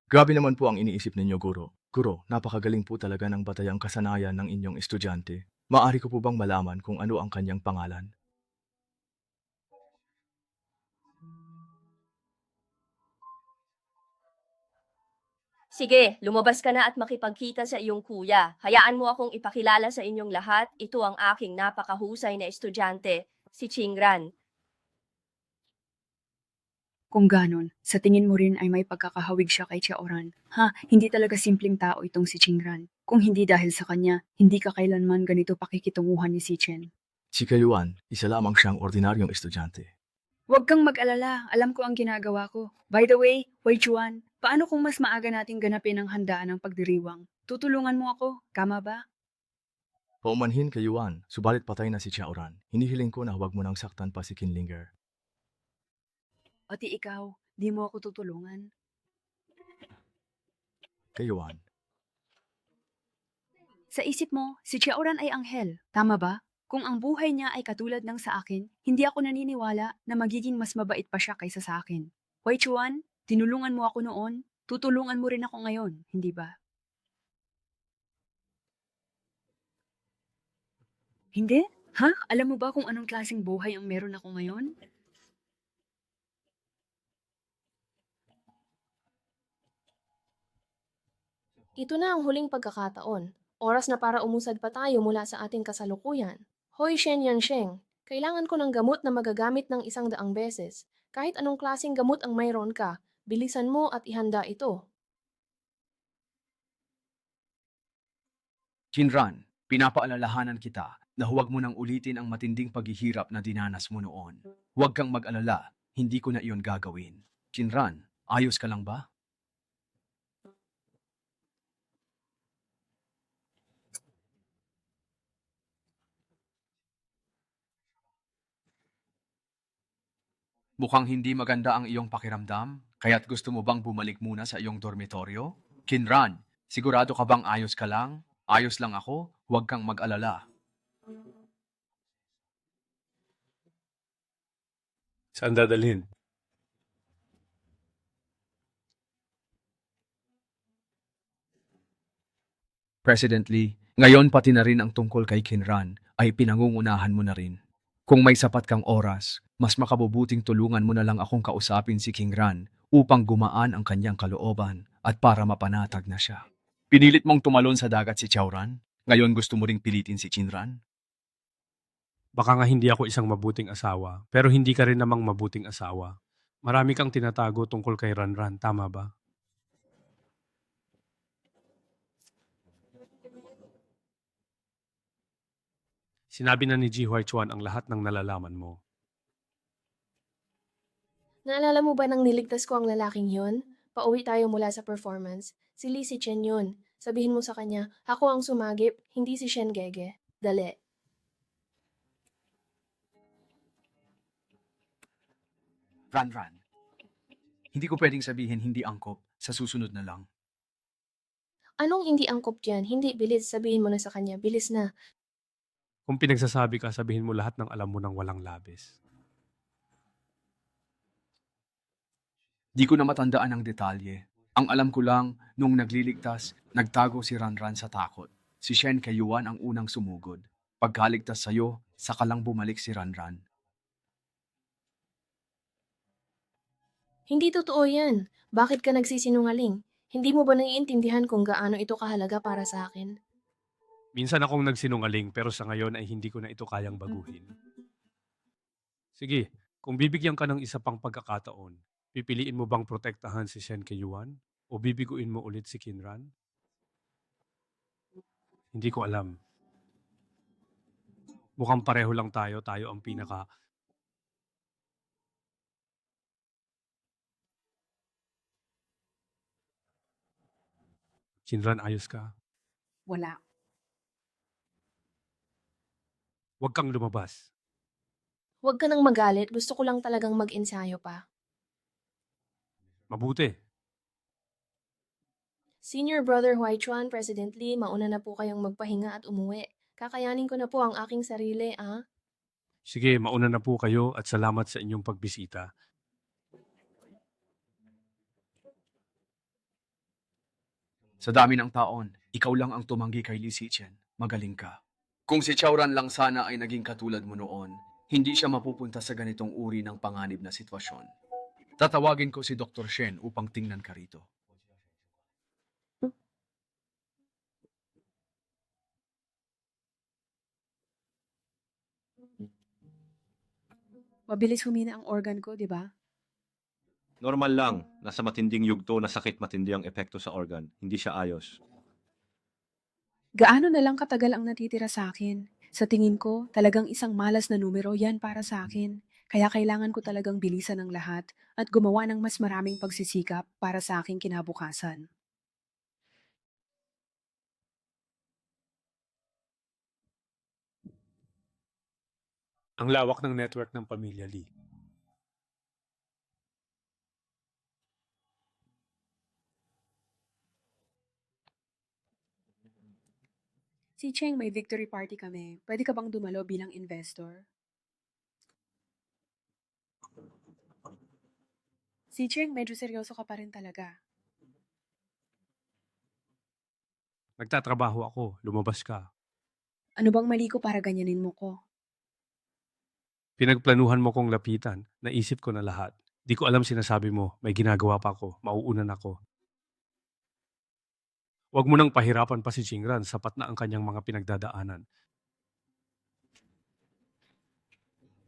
Grabe naman po ang iniisip ninyo, Guro. Guro, napakagaling po talaga ng batayang kasanayan ng inyong estudyante. Maari ko po bang malaman kung ano ang kanyang pangalan? Sige, lumabas ka na at makipagkita sa iyong kuya. Hayaan mo akong ipakilala sa inyong lahat. Ito ang aking napakahusay na estudyante, si Chingran. Kung ganon, sa tingin mo rin ay may pagkakahawig siya kay Chaoran. Ha, hindi talaga simpleng tao itong si Chingran. Kung hindi dahil sa kanya, hindi ka kailanman ganito pakikitunguhan ni si Chen. Si Kayuan, isa lamang siyang ordinaryong estudyante. Huwag kang mag-alala, alam ko ang ginagawa ko. By the way, Wei Chuan, paano kung mas maaga nating ganapin ang handaan ng pagdiriwang? Tutulungan mo ako, tama ba? Paumanhin Kayuan, subalit patay na si Chaoran. Hinihiling ko na huwag mo nang saktan pa si Kinlinger. Pati ikaw, di mo ako tutulungan. Kayuan. Sa isip mo, si Chaoran ay anghel, tama ba? Kung ang buhay niya ay katulad ng sa akin, hindi ako naniniwala na magiging mas mabait pa siya kaysa sa akin. Wei Chuan, tinulungan mo ako noon, tutulungan mo rin ako ngayon, hindi ba? Hindi? Ha? Alam mo ba kung anong klaseng buhay ang meron ako ngayon? Ito na ang huling pagkakataon. Oras na para umusad pa tayo mula sa ating kasalukuyan. Hoy Shen Yansheng, kailangan ko ng gamot na magagamit ng 100 beses. Kahit anong klaseng gamot ang mayroon ka, Bilisan mo at ihanda ito. Chinran, pinapaalalahanan kita na huwag mo nang ulitin ang matinding paghihirap na dinanas mo noon. Huwag kang mag-alala, hindi ko na iyon gagawin. Chinran, ayos ka lang ba? Mukhang hindi maganda ang iyong pakiramdam, kaya't gusto mo bang bumalik muna sa iyong dormitoryo? Kinran, sigurado ka bang ayos ka lang? Ayos lang ako, huwag kang mag-alala. Saan dadalhin? Presently, ngayon pati na rin ang tungkol kay Kinran ay pinangungunahan mo na rin. Kung may sapat kang oras, mas makabubuting tulungan mo na lang akong kausapin si Kinran upang gumaan ang kanyang kalooban at para mapanatag na siya. Pinilit mong tumalon sa dagat si Chowran, ngayon gusto mo ring pilitin si Chinran? Baka nga hindi ako isang mabuting asawa, pero hindi ka rin namang mabuting asawa. Marami kang tinatago tungkol kay Ranran, tama ba? Sinabi na ni Ji Huaichuan ang lahat ng nalalaman mo. Naalala mo ba nang niligtas ko ang lalaking yun? Pauwi tayo mula sa performance. Si Lee si Chen yun. Sabihin mo sa kanya, ako ang sumagip, hindi si Shen Gege. Dali. Ranran, hindi ko pwedeng sabihin hindi angkop, sa susunod na lang. Anong hindi angkop dyan? Hindi, bilis. Sabihin mo na sa kanya. Bilis na. Kung pinagsasabi ka, sabihin mo lahat ng alam mo ng walang labis. Di ko na matandaan ang detalye. Ang alam ko lang, nung nagliligtas, nagtago si Ranran sa takot. Si Shen Kayuan ang unang sumugod. Pagkaligtas sa'yo, saka lang bumalik si Ranran. Hindi totoo yan. Bakit ka nagsisinungaling? Hindi mo ba naiintindihan kung gaano ito kahalaga para sa akin? Minsan akong nagsinungaling pero sa ngayon ay hindi ko na ito kayang baguhin. Sige, kung bibigyan ka ng isa pang pagkakataon, pipiliin mo bang protektahan si Shen Keyuan o bibiguin mo ulit si Kinran? Hindi ko alam. Mukhang pareho lang tayo ang pinaka... Kinran, ayos ka? Wala. Huwag kang lumabas. Huwag ka nang magalit. Gusto ko lang talagang mag-ensayo pa. Mabuti. Senior Brother Huaichuan, President Lee, mauna na po kayong magpahinga at umuwi. Kakayanin ko na po ang aking sarili, ah? Sige, mauna na po kayo at salamat sa inyong pagbisita. Sa dami ng taon, ikaw lang ang tumanggi kay Li Zichen. Magaling ka. Kung si Chowran lang sana ay naging katulad mo noon, hindi siya mapupunta sa ganitong uri ng panganib na sitwasyon. Tatawagin ko si Dr. Shen upang tingnan ka rito. Mabilis humina ang organ ko, di ba? Normal lang, nasa matinding yugto na sakit matindi ang epekto sa organ, hindi siya ayos. Gaano na lang katagal ang natitira sa akin? Sa tingin ko, talagang isang malas na numero yan para sa akin. Kaya kailangan ko talagang bilisan ang lahat at gumawa ng mas maraming pagsisikap para sa aking kinabukasan. Ang lawak ng network ng pamilya Lee. Si Cheng, may victory party kami. Pwede ka bang dumalo bilang investor? Si Cheng, medyo seryoso ka pa rin talaga. Nagtatrabaho ako, lumabas ka. Ano bang mali ko para ganyanin mo ko? Pinagplanuhan mo kong lapitan, naisip ko na lahat. Di ko alam sinasabi mo, may ginagawa pa ako, mauunan ako. Huwag mo nang pahirapan pa si Chingran, sapat na ang kanyang mga pinagdadaanan.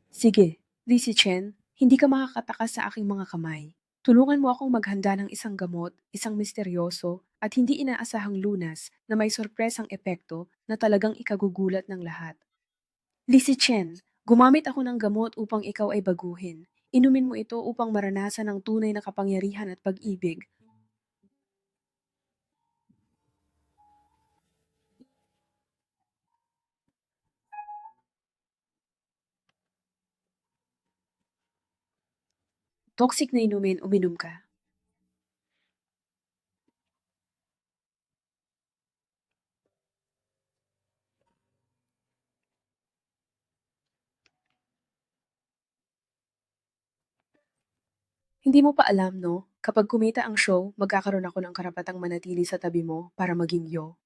Sige, Li Si Chen, hindi ka makakatakas sa aking mga kamay. Tulungan mo akong maghanda ng isang gamot, isang misteryoso, at hindi inaasahang lunas na may sorpresang epekto na talagang ikagugulat ng lahat. Lizzie Chen, gumamit ako ng gamot upang ikaw ay baguhin. Inumin mo ito upang maranasan ang tunay na kapangyarihan at pag-ibig. Toxic na inumin, uminom ka. Hindi mo pa alam, no? Kapag kumita ang show, magkakaroon ako ng karapatang manatili sa tabi mo para maging yo.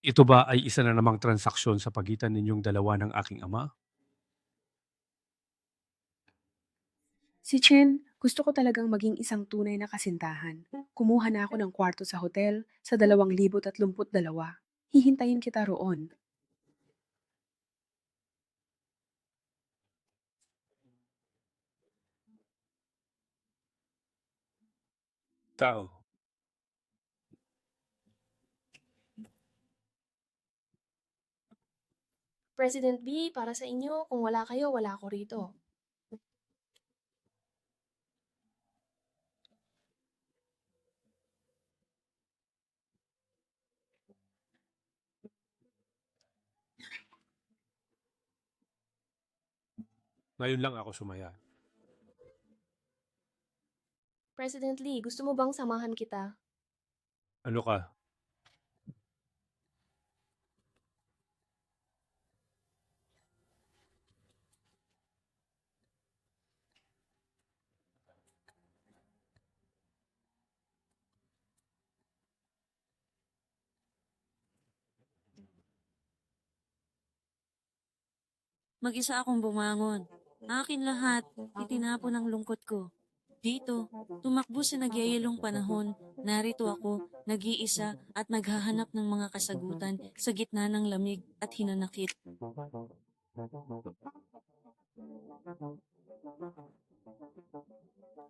Ito ba ay isa na namang transaksyon sa pagitan ninyong dalawa ng aking ama? Si Chen, gusto ko talagang maging isang tunay na kasintahan. Kumuha na ako ng kwarto sa hotel sa 2032. Hihintayin kita roon. Tao. President B, para sa inyo, kung wala kayo, wala ako rito. Ngayon lang ako sumaya. President Lee, gusto mo bang samahan kita? Ano ka? Mag-isa akong bumangon. Akin lahat, itinapon ang lungkot ko. Dito, tumakbo sa nagyayalong panahon, narito ako, nag-iisa at naghahanap ng mga kasagutan sa gitna ng lamig at hinanakit.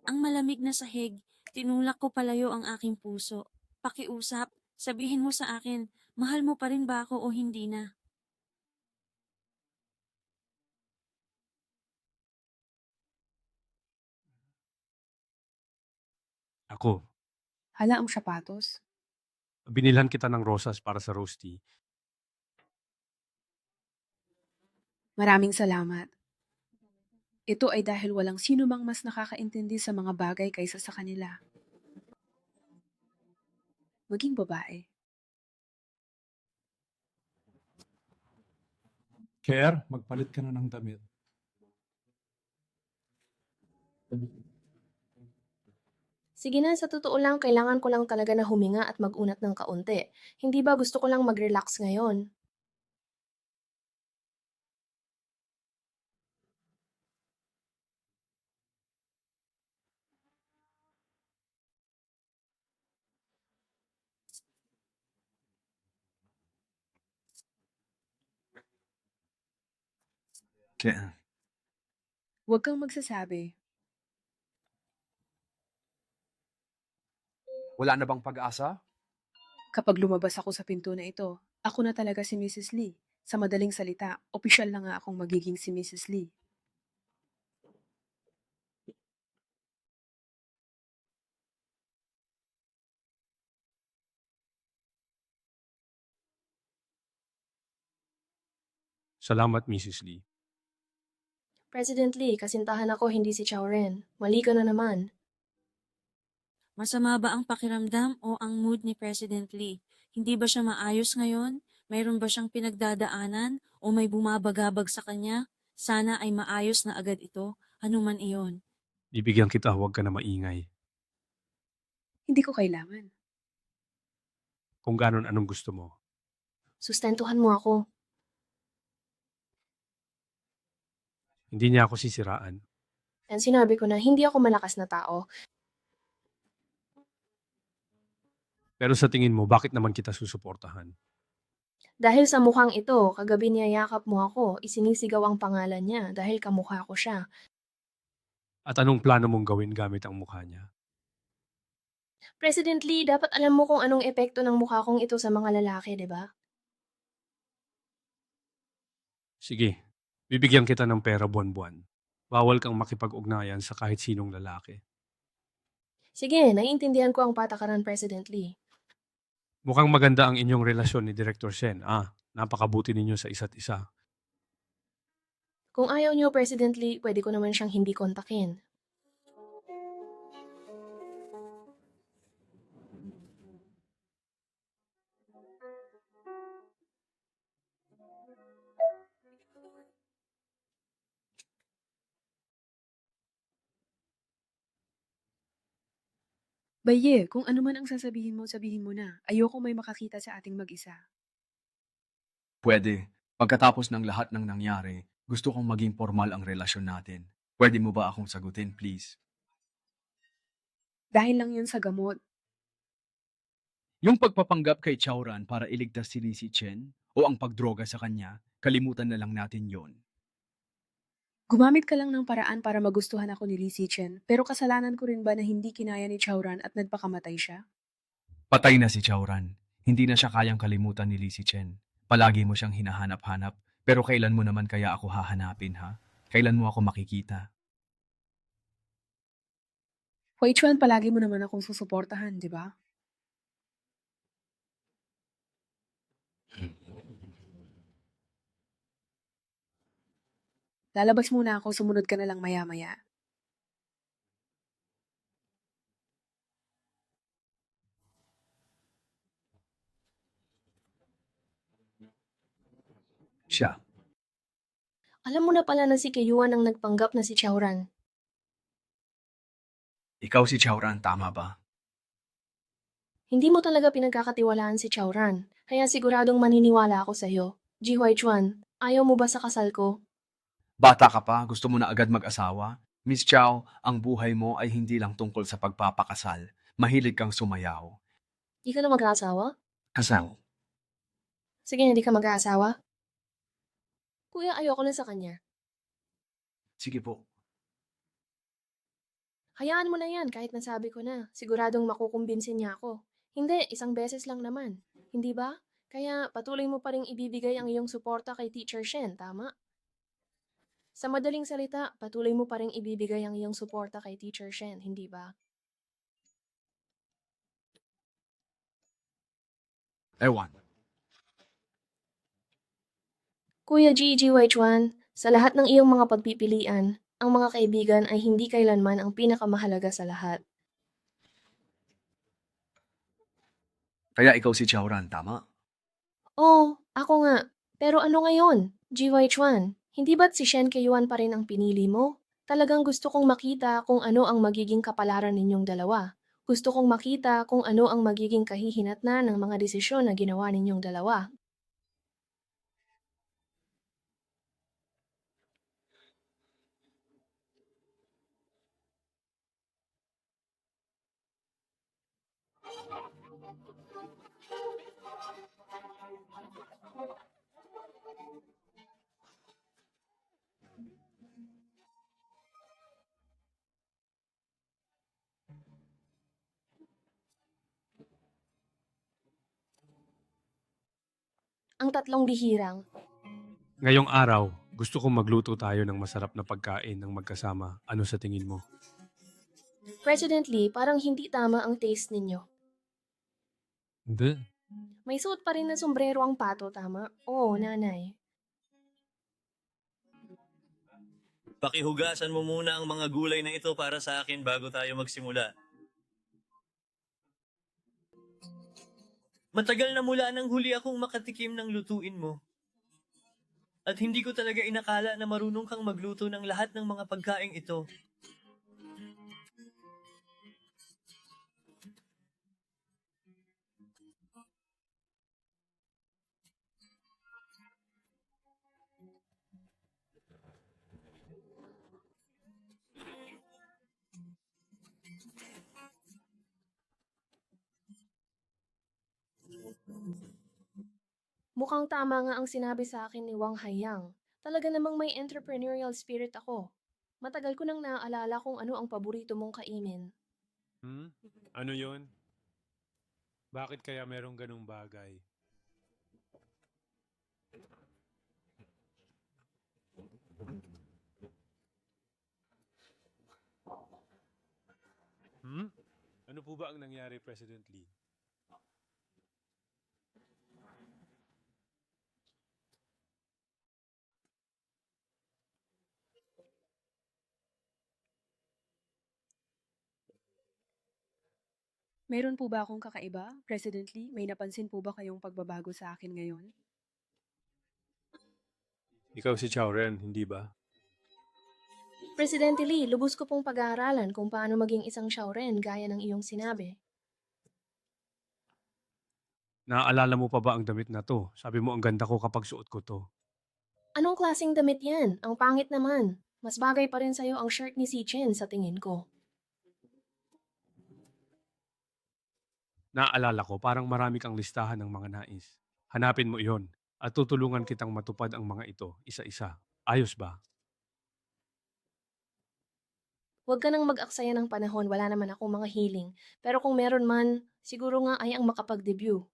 Ang malamig na sahig, tinulak ko palayo ang aking puso. Pakiusap, sabihin mo sa akin, mahal mo pa rin ba ako o hindi na? Ako. Hala ang sapatos. Binilhan kita ng rosas para sa roasty. Maraming salamat. Ito ay dahil walang sino mang mas nakakaintindi sa mga bagay kaysa sa kanila. Maging babae. Care, magpalit ka na ng damit. Sige na, sa totoo lang, kailangan ko lang talaga na huminga at mag-unat ng kaunti. Hindi ba gusto ko lang mag-relax ngayon? Kaya, Huwag kang magsasabi. Wala na bang pag-asa? Kapag lumabas ako sa pinto na ito, ako na talaga si Mrs. Lee. Sa madaling salita, opisyal na nga akong magiging si Mrs. Lee. Salamat, Mrs. Lee. President Lee, kasintahan ako, hindi si Chow Ren. Mali ka na naman. Masama ba ang pakiramdam o ang mood ni President Lee? Hindi ba siya maayos ngayon? Mayroon ba siyang pinagdadaanan o may bumabagabag sa kanya? Sana ay maayos na agad ito, anuman iyon. Bibigyan kita, huwag ka na maingay. Hindi ko kailangan. Kung ganon, anong gusto mo? Sustentuhan mo ako. Hindi niya ako sisiraan. And sinabi ko na hindi ako malakas na tao. Pero sa tingin mo, bakit naman kita susuportahan? Dahil sa mukhang ito, kagabi niyayakap mo ako, isinisigaw ang pangalan niya dahil kamukha ko siya. At anong plano mong gawin gamit ang mukha niya? President Lee, dapat alam mo kung anong epekto ng mukha kong ito sa mga lalaki, di ba? Sige, bibigyan kita ng pera buwan-buwan. Bawal kang makipag-ugnayan sa kahit sinong lalaki. Sige, naiintindihan ko ang patakaran, President Lee. Mukhang maganda ang inyong relasyon ni Director Shen. Napakabuti ninyo sa isa't isa. Kung ayaw niyo, President Lee, pwede ko naman siyang hindi kontakin. Baye, kung ano man ang sasabihin mo na. Ayoko may makakita sa ating mag-isa. Pwede. Pagkatapos ng lahat ng nangyari, gusto kong maging formal ang relasyon natin. Pwede mo ba akong sagutin, please? Dahil lang yun sa gamot. Yung pagpapanggap kay Chowran para iligtas si Lizzie Chen o ang pagdroga sa kanya, kalimutan na lang natin yon. Gumamit ka lang ng paraan para magustuhan ako ni Lee Chen, pero kasalanan ko rin ba na hindi kinaya ni Chowran at nagpakamatay siya? Patay na si Chowran. Hindi na siya kayang kalimutan ni Lizzie Chen. Palagi mo siyang hinahanap-hanap, pero kailan mo naman kaya ako hahanapin, ha? Kailan mo ako makikita? Hui Chuan, palagi mo naman akong susuportahan, di ba? Lalabas muna ako, sumunod ka na lang maya-maya. Siya. Alam mo na pala na si Kayuan ang nagpanggap na si Chowran. Ikaw si Chowran, tama ba? Hindi mo talaga pinagkakatiwalaan si Chowran, kaya siguradong maniniwala ako sa'yo. Ji Huaichuan, ayaw mo ba sa kasal ko? Bata ka pa, gusto mo na agad mag-asawa? Miss Chow, ang buhay mo ay hindi lang tungkol sa pagpapakasal. Mahilig kang sumayaw. Di ka na mag-aasawa? Kasal. Sige, hindi ka mag-aasawa? Kuya, ayoko na sa kanya. Sige po. Hayaan mo na yan kahit nasabi ko na. Siguradong makukumbinsin niya ako. Hindi, isang beses lang naman. Hindi ba? Kaya patuloy mo pa rin ibibigay ang iyong suporta kay Teacher Shen, tama? Sa madaling salita, patuloy mo pa rin ibibigay ang iyong suporta kay Teacher Shen, hindi ba? Ewan. Kuya Gigi Weichuan, sa lahat ng iyong mga pagpipilian, ang mga kaibigan ay hindi kailanman ang pinakamahalaga sa lahat. Kaya ikaw si Chowran, tama? Oo, ako nga. Pero ano ngayon? Ji Weichuan, hindi ba't si Shen Keyuan pa rin ang pinili mo? Talagang gusto kong makita kung ano ang magiging kapalaran ninyong dalawa. Gusto kong makita kung ano ang magiging kahihinatnan ng mga desisyon na ginawa ninyong dalawa. Ang tatlong bihirang. Ngayong araw, gusto kong magluto tayo ng masarap na pagkain ng magkasama. Ano sa tingin mo? President Lee, parang hindi tama ang taste ninyo. Hindi. May suot pa rin na sombrero ang pato, tama? Oo, nanay. Pakihugasan mo muna ang mga gulay na ito para sa akin bago tayo magsimula. Matagal na mula nang huli akong makatikim ng lutuin mo. At hindi ko talaga inakala na marunong kang magluto ng lahat ng mga pagkaing ito. Mukhang tama nga ang sinabi sa akin ni Wang Haiyang. Talaga namang may entrepreneurial spirit ako. Matagal ko nang naaalala kung ano ang paborito mong kainin. Ano yon? Bakit kaya merong ganung bagay? Ano po ba ang nangyari, President Lee? Meron po ba akong kakaiba? President Lee, may napansin po ba kayong pagbabago sa akin ngayon? Ikaw si Chow Ren, hindi ba? Presidente Lee, lubos ko pong pag-aaralan kung paano maging isang Shaoren gaya ng iyong sinabi. Naaalala mo pa ba ang damit na to? Sabi mo ang ganda ko kapag suot ko to. Anong klaseng damit yan? Ang pangit naman. Mas bagay pa rin sa'yo ang shirt ni Si Chen sa tingin ko. Naaalala ko, parang marami kang listahan ng mga nais. Hanapin mo iyon at tutulungan kitang matupad ang mga ito, isa-isa. Ayos ba? Huwag ka nang mag-aksaya ng panahon, wala naman akong mga hiling. Pero kung meron man, siguro nga ay ang makapag-debut.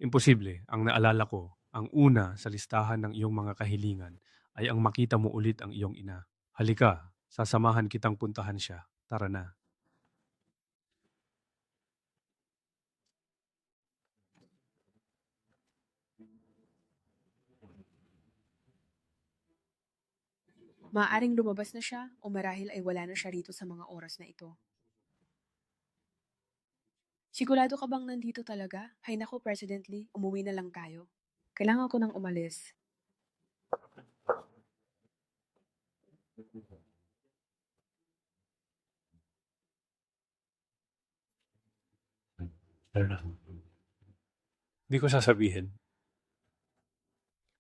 Imposible. Ang naalala ko, ang una sa listahan ng iyong mga kahilingan ay ang makita mo ulit ang iyong ina. Halika, sasamahan kitang puntahan siya. Tara na. Maaaring lumabas na siya o marahil ay wala na siya rito sa mga oras na ito. Sigurado ka bang nandito talaga? Hay nako, President Lee, umuwi na lang tayo. Kailangan ko nang umalis. Hindi ko sasabihin.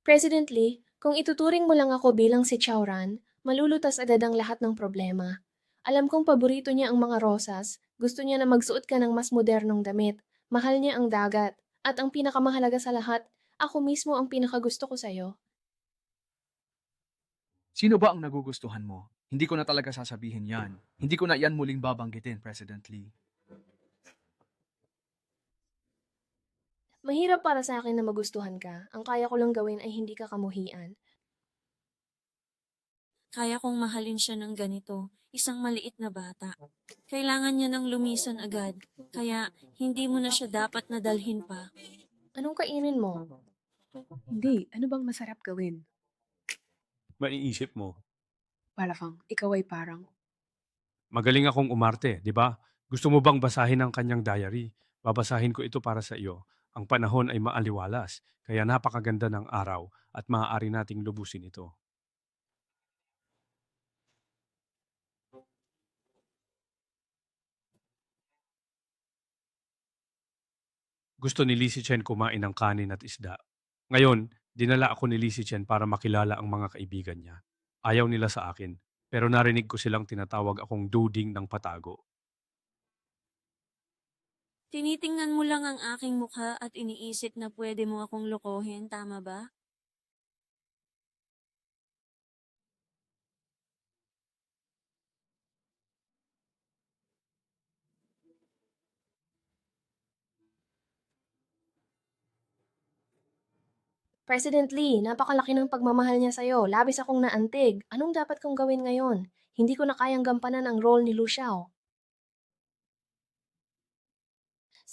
President Lee, kung ituturing mo lang ako bilang si Chaoran, malulutas agad ang lahat ng problema. Alam kong paborito niya ang mga rosas, gusto niya na magsuot ka ng mas modernong damit, mahal niya ang dagat, at ang pinakamahalaga sa lahat, ako mismo ang pinakagusto ko sa'yo. Sino ba ang nagugustuhan mo? Hindi ko na talaga sasabihin yan. Hindi ko na yan muling babanggitin, President Lee. Mahirap para sa akin na magustuhan ka. Ang kaya ko lang gawin ay hindi ka kamuhian. Kaya kong mahalin siya ng ganito, isang maliit na bata. Kailangan niya ng lumisan agad, kaya hindi mo na siya dapat nadalhin pa. Anong kainin mo? Hindi, ano bang masarap gawin? Maiisip mo. Palafang, ikaw ay parang, Magaling akong umarte, di ba? Gusto mo bang basahin ang kanyang diary? Babasahin ko ito para sa iyo. Ang panahon ay maaliwalas, kaya napakaganda ng araw at maaari nating lubusin ito. Gusto ni Li Chen kumain ng kanin at isda. Ngayon, dinala ako ni Li Chen para makilala ang mga kaibigan niya. Ayaw nila sa akin, pero narinig ko silang tinatawag akong duding ng patago. Tinitingnan mo lang ang aking mukha at iniisip na pwede mo akong lokohin, tama ba? President Lee, napakalaki ng pagmamahal niya sa'yo. Labis akong naantig. Anong dapat kong gawin ngayon? Hindi ko na kayang gampanan ang role ni Lu Xiao.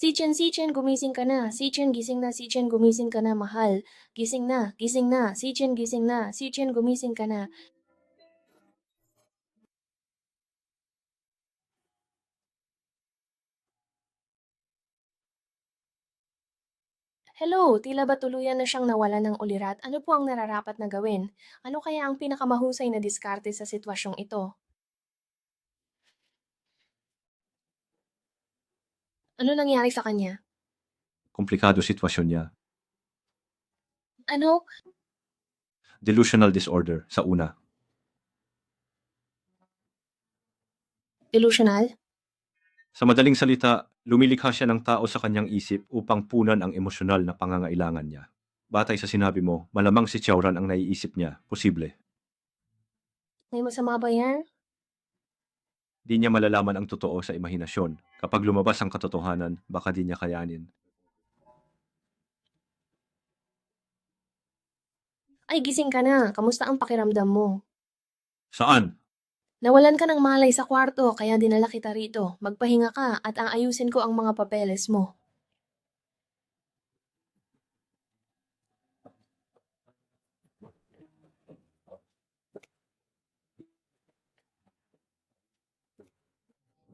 Si Chen, gumising ka na. Si Chen, gising na. Si Chen, gumising ka na, mahal. Gising na, gising na. Si Chen, gising na. Si Chen, gumising ka na. Hello, tila ba tuluyan na siyang nawalan ng ulirat? Ano po ang nararapat na gawin? Ano kaya ang pinakamahusay na diskarte sa sitwasyong ito? Ano nangyari sa kanya? Komplikado sitwasyon niya. Ano? Delusional disorder sa una. Delusional? Sa madaling salita, lumilikha siya ng tao sa kanyang isip upang punan ang emosyonal na pangangailangan niya. Batay sa sinabi mo, malamang si Chaoran ang naiisip niya. Posible. May masama ba yan? Di niya malalaman ang totoo sa imahinasyon. Kapag lumabas ang katotohanan, baka di niya kayanin. Ay, gising ka na. Kamusta ang pakiramdam mo? Saan? Nawalan ka ng malay sa kwarto, kaya dinala kita rito. Magpahinga ka at aayusin ko ang mga papeles mo.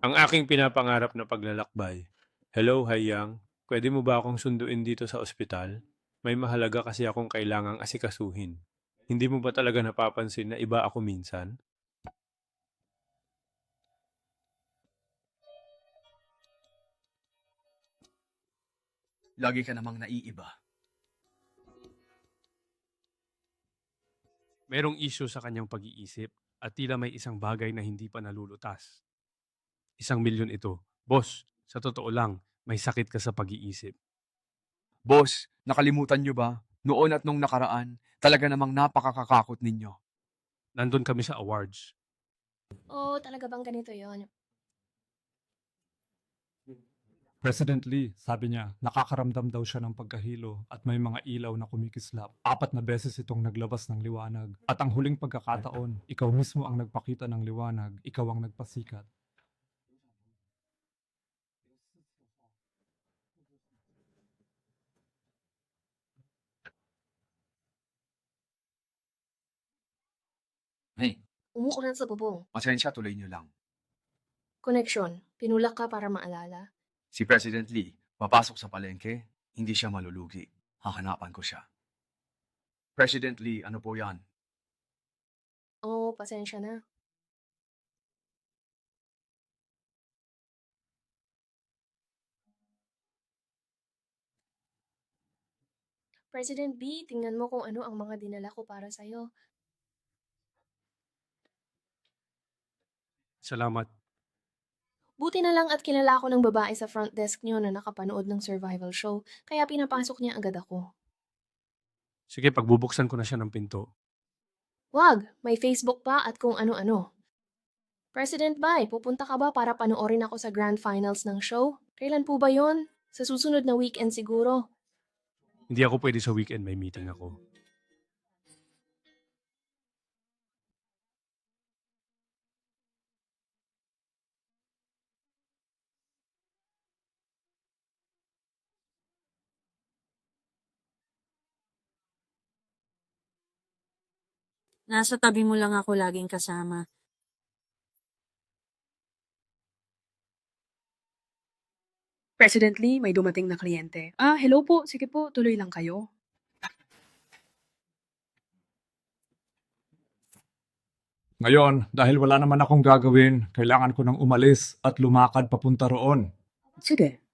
Ang aking pinapangarap na paglalakbay. Hello, Haiyang. Pwede mo ba akong sunduin dito sa ospital? May mahalaga kasi akong kailangang asikasuhin. Hindi mo ba talaga napapansin na iba ako minsan? Lagi ka namang naiiba. Merong issue sa kanyang pag-iisip at tila may isang bagay na hindi pa nalulutas. 1,000,000 ito. Boss, sa totoo lang, may sakit ka sa pag-iisip. Boss, nakalimutan nyo ba? Noon at nung nakaraan, talaga namang napakakakakot ninyo. Nandun kami sa awards. Oh, talaga bang ganito yon? President Lee, sabi niya, nakakaramdam daw siya ng pagkahilo at may mga ilaw na kumikislap. 4 na beses itong naglabas ng liwanag. At ang huling pagkakataon, ikaw mismo ang nagpakita ng liwanag, ikaw ang nagpasikat. Hey, Umuko na sa bubong. pasensya, tuloy nyo lang. Koneksyon. Pinulak ka para maalala. Si President Lee, papasok sa palengke, hindi siya malulugi. Hahanapan ko siya. President Lee, ano po yan? Oh, pasensya na. President B, tingnan mo kung ano ang mga dinala ko para sa'yo. Salamat. Buti na lang at kilala ko ng babae sa front desk niyo na nakapanood ng survival show, kaya pinapasok niya agad ako. Sige, pagbubuksan ko na siya ng pinto. Wag, may Facebook pa at kung ano-ano. President Bai, pupunta ka ba para panoorin ako sa grand finals ng show? Kailan po ba yon? Sa susunod na weekend siguro. Hindi ako pwede sa weekend, may meeting ako. Nasa tabi mo lang ako laging kasama. President Lee, may dumating na kliyente. Hello po. Sige po, tuloy lang kayo. Ngayon, dahil wala naman akong gagawin, kailangan ko nang umalis at lumakad papunta roon. Sige.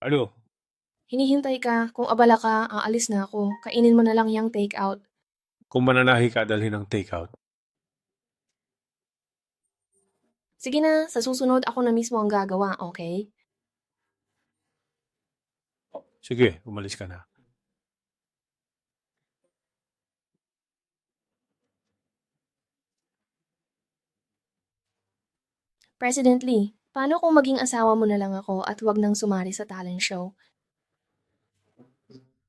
Ano? Hinihintay ka, kung abala ka, aalis na ako. Kainin mo na lang yung take out. Kung mananahi ka, dalhin ng takeout. Sige na, sa susunod ako na mismo ang gagawa, okay? Sige, umalis ka na. President Lee, paano kung maging asawa mo na lang ako at wag nang sumali sa talent show?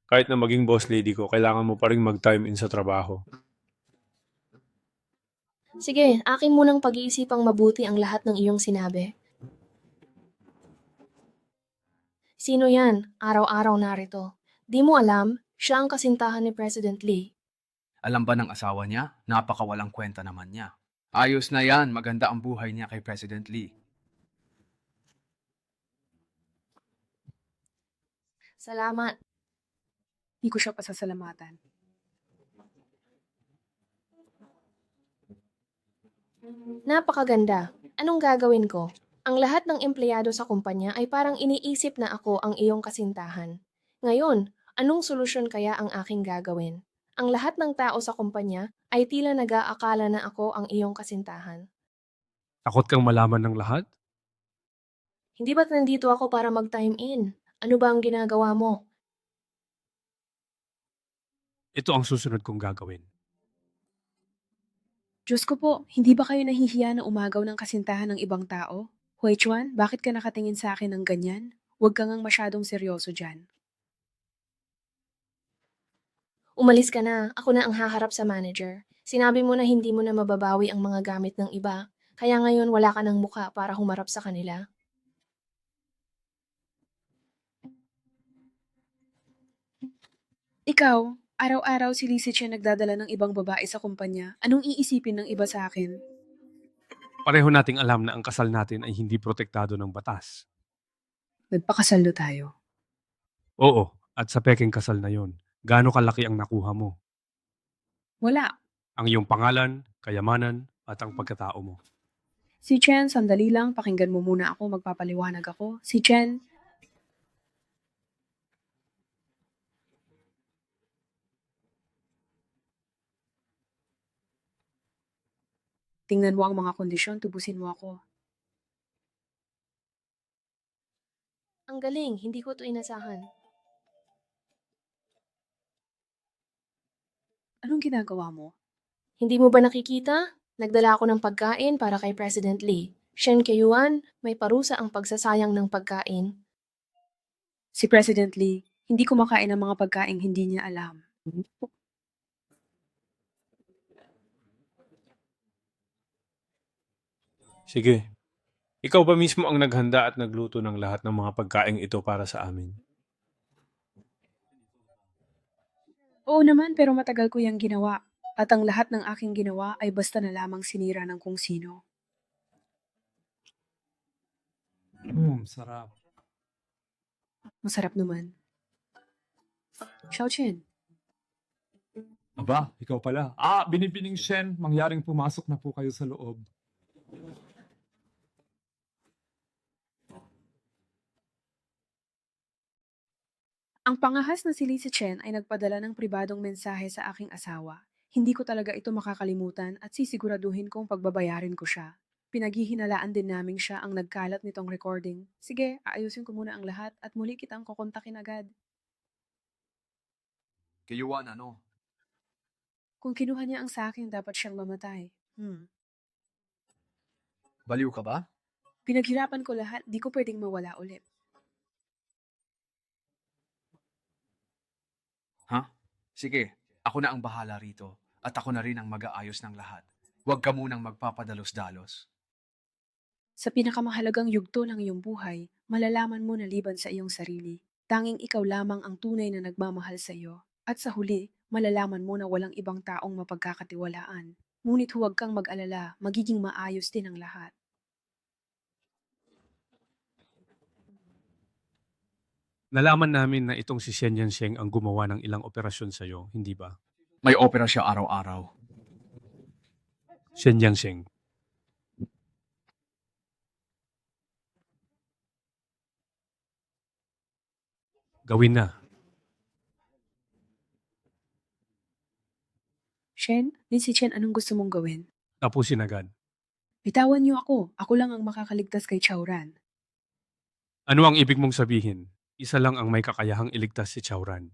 Kahit na maging boss lady ko, kailangan mo pa rin mag-time in sa trabaho. Sige, akin munang pag-iisipang mabuti ang lahat ng iyong sinabi. Sino yan? Araw-araw narito. Di mo alam, siya ang kasintahan ni President Lee. Alam ba ng asawa niya? Napakawalang kwenta naman niya. Ayos na yan, maganda ang buhay niya kay President Lee. Salamat. Di ko siya pasasalamatan. Napakaganda. Anong gagawin ko? Ang lahat ng empleyado sa kumpanya ay parang iniisip na ako ang iyong kasintahan. Ngayon, anong solusyon kaya ang aking gagawin? Ang lahat ng tao sa kumpanya ay tila nag-aakala na ako ang iyong kasintahan. Takot kang malaman ng lahat? Hindi ba't nandito ako para mag-time in? Ano ba ang ginagawa mo? Ito ang susunod kong gagawin. Diyos ko po, hindi ba kayo nahihiya na umagaw ng kasintahan ng ibang tao? Hui Chuan, bakit ka nakatingin sa akin ng ganyan? Huwag ka ngang masyadong seryoso dyan. Umalis ka na, ako na ang haharap sa manager. Sinabi mo na hindi mo na mababawi ang mga gamit ng iba, kaya ngayon wala ka ng mukha para humarap sa kanila. Ikaw, araw-araw si Lizzie Chen nagdadala ng ibang babae sa kumpanya. Anong iisipin ng iba sa akin? Pareho nating alam na ang kasal natin ay hindi protektado ng batas. Nagpakasal na tayo. Oo, at sa peking kasal na yon, gaano kalaki ang nakuha mo? Wala. Ang iyong pangalan, kayamanan, at ang pagkatao mo. Si Chen, sandali lang, pakinggan mo muna ako, magpapaliwanag ako. Si Chen, tingnan mo ang mga kondisyon, tubusin mo ako. Ang galing, hindi ko ito inasahan. Anong ginagawa mo? Hindi mo ba nakikita? Nagdala ako ng pagkain para kay President Lee. Shen Keyuan, may parusa ang pagsasayang ng pagkain. Si President Lee, hindi kumakain ng mga pagkaing hindi niya alam. Sige. Ikaw ba mismo ang naghanda at nagluto ng lahat ng mga pagkaing ito para sa amin? Oo naman, pero matagal ko yung ginawa. At ang lahat ng aking ginawa ay basta na lamang sinira ng kung sino. Sarap. Masarap naman. Xiao Chen, Aba, ikaw pala. Binibining Shen, mangyaring pumasok na po kayo sa loob. ang pangahas na si Lisa Chen ay nagpadala ng pribadong mensahe sa aking asawa. Hindi ko talaga ito makakalimutan at sisiguraduhin kong pagbabayarin ko siya. Pinaghihinalaan din namin siya ang nagkalat nitong recording. Sige, aayusin ko muna ang lahat at muli kitang kukontakin agad. Kayuan, ano? Kung kinuha niya ang sa akin, dapat siyang mamatay. Baliw ka ba? Pinaghirapan ko lahat, di ko pwedeng mawala ulit. Ha? Sige, ako na ang bahala rito at ako na rin ang mag-aayos ng lahat. Huwag ka munang magpapadalos-dalos. Sa pinakamahalagang yugto ng iyong buhay, malalaman mo na liban sa iyong sarili. Tanging ikaw lamang ang tunay na nagmamahal sa iyo. At sa huli, malalaman mo na walang ibang taong mapagkakatiwalaan. Ngunit huwag kang mag-alala, magiging maayos din ang lahat. Nalaman namin na itong si Shen Yansheng ang gumawa ng ilang operasyon sa'yo, hindi ba? May opera siya araw-araw. Shen Yansheng. Gawin na. Shen, si Chen, anong gusto mong gawin? Tapusin agad. Bitawan niyo ako. Ako lang ang makakaligtas kay Chowran. Ano ang ibig mong sabihin? Isa lang ang may kakayahang iligtas si Chowran.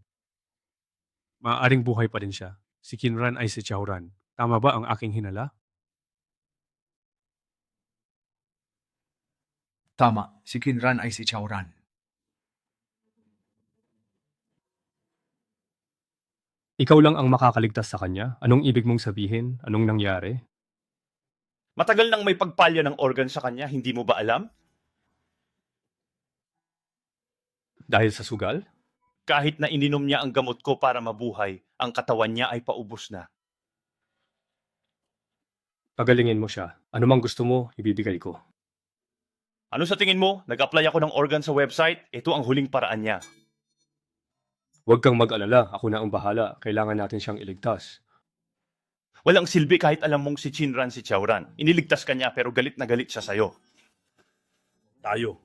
Maaaring buhay pa rin siya. Si Kinran ay si Chowran. Tama ba ang aking hinala? Tama, si Kinran ay si Chowran. Ikaw lang ang makakaligtas sa kanya? Anong ibig mong sabihin? Anong nangyari? Matagal nang may pagpalya ng organ sa kanya, hindi mo ba alam? Dahil sa sugal? Kahit na ininom niya ang gamot ko para mabuhay, ang katawan niya ay paubos na. Pagalingin mo siya. Ano mang gusto mo, ibibigay ko. Ano sa tingin mo? Nag-apply ako ng organ sa website, ito ang huling paraan niya. Huwag kang mag-alala. Ako na ang bahala. Kailangan natin siyang iligtas. Walang silbi kahit alam mong si Chinran si Chowran. Iniligtas ka niya pero galit na galit siya sa'yo. Tayo.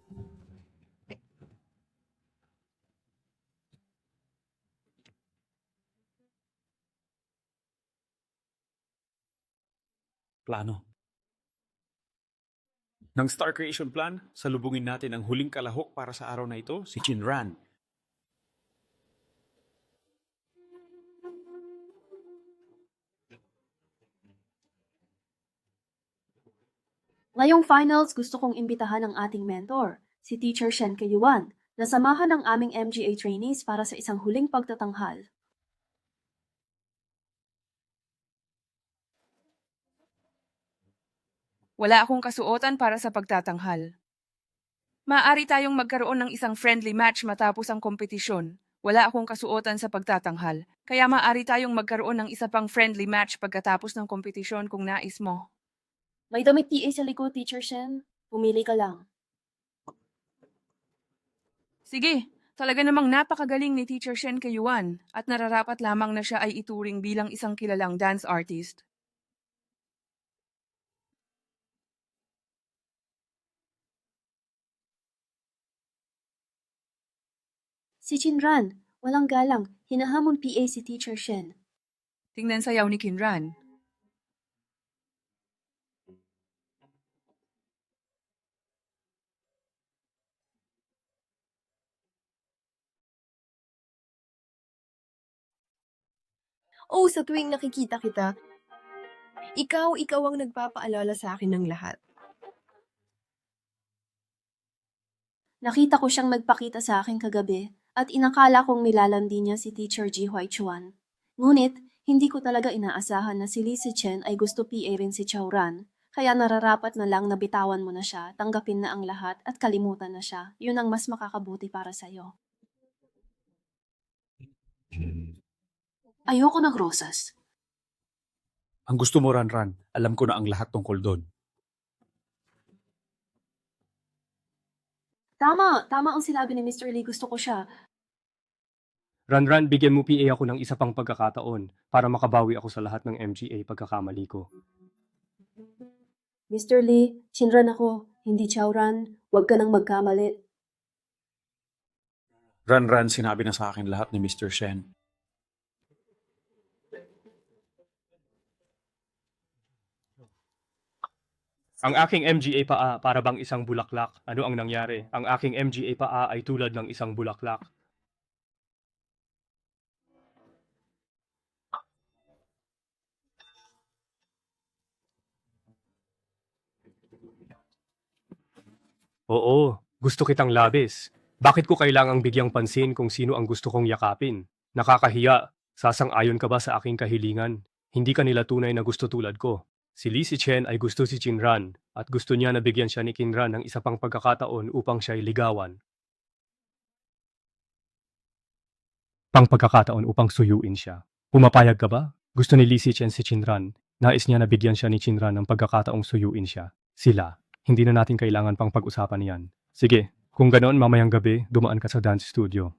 Plano. Ng Star Creation Plan, salubungin natin ang huling kalahok para sa araw na ito, si Chinran. Ngayong finals, gusto kong imbitahan ang ating mentor, si Teacher Shen Kayuan, na samahan ng aming MGA trainees para sa isang huling pagtatanghal. Wala akong kasuotan para sa pagtatanghal. Maaari tayong magkaroon ng isang friendly match matapos ang kompetisyon. Wala akong kasuotan sa pagtatanghal, kaya maaari tayong magkaroon ng isa pang friendly match pagkatapos ng kompetisyon kung nais mo. May damit PA sa likod, Teacher Shen. Pumili ka lang. Sige, talaga namang napakagaling ni Teacher Shen Kayuan at nararapat lamang na siya ay ituring bilang isang kilalang dance artist. Si Chinran, walang galang, hinahamon PA si Teacher Shen. Tingnan sayaw ni Kinran. Oh, sa tuwing nakikita kita, ikaw ang nagpapaalala sa akin ng lahat. Nakita ko siyang magpakita sa akin kagabi at inakala kong nilalandi niya si Teacher Ji Huai Chuan. Ngunit, hindi ko talaga inaasahan na si Li Sichen ay gusto PA rin si Chowran, kaya nararapat na lang na bitawan mo na siya, tanggapin na ang lahat at kalimutan na siya. Yun ang mas makakabuti para sa'yo. Ayoko ng rosas. Ang gusto mo, Ranran, alam ko na ang lahat tungkol doon. Tama ang sinabi ni Mr. Lee. Gusto ko siya. Ranran, bigyan mo PA ako ng isa pang pagkakataon para makabawi ako sa lahat ng MGA pagkakamali ko. Mr. Lee, Chinran ako, hindi Chowran. Huwag ka nang magkamali. Ranran, sinabi na sa akin lahat ni Mr. Shen. Ang aking MGA paa para bang isang bulaklak. Ano ang nangyari? Ang aking MGA paa ay tulad ng isang bulaklak. Oo, gusto kitang labis. Bakit ko kailangang bigyang pansin kung sino ang gusto kong yakapin? Nakakahiya. Sasang-ayon ka ba sa aking kahilingan? Hindi ka nila tunay na gusto tulad ko. Si Li Sichen ay gusto si Chinran at gusto niya na bigyan siya ni Kinran ng isa pang pagkakataon upang siya'y ligawan. Pagkakataon upang suyuin siya. Pumapayag ka ba? Gusto ni Li Sichen si Chinran. Nais niya na bigyan siya ni Chinran ng pagkakataong suyuin siya. Sila. Hindi na natin kailangan pang pag-usapan yan. Sige, kung ganoon mamayang gabi, dumaan ka sa dance studio.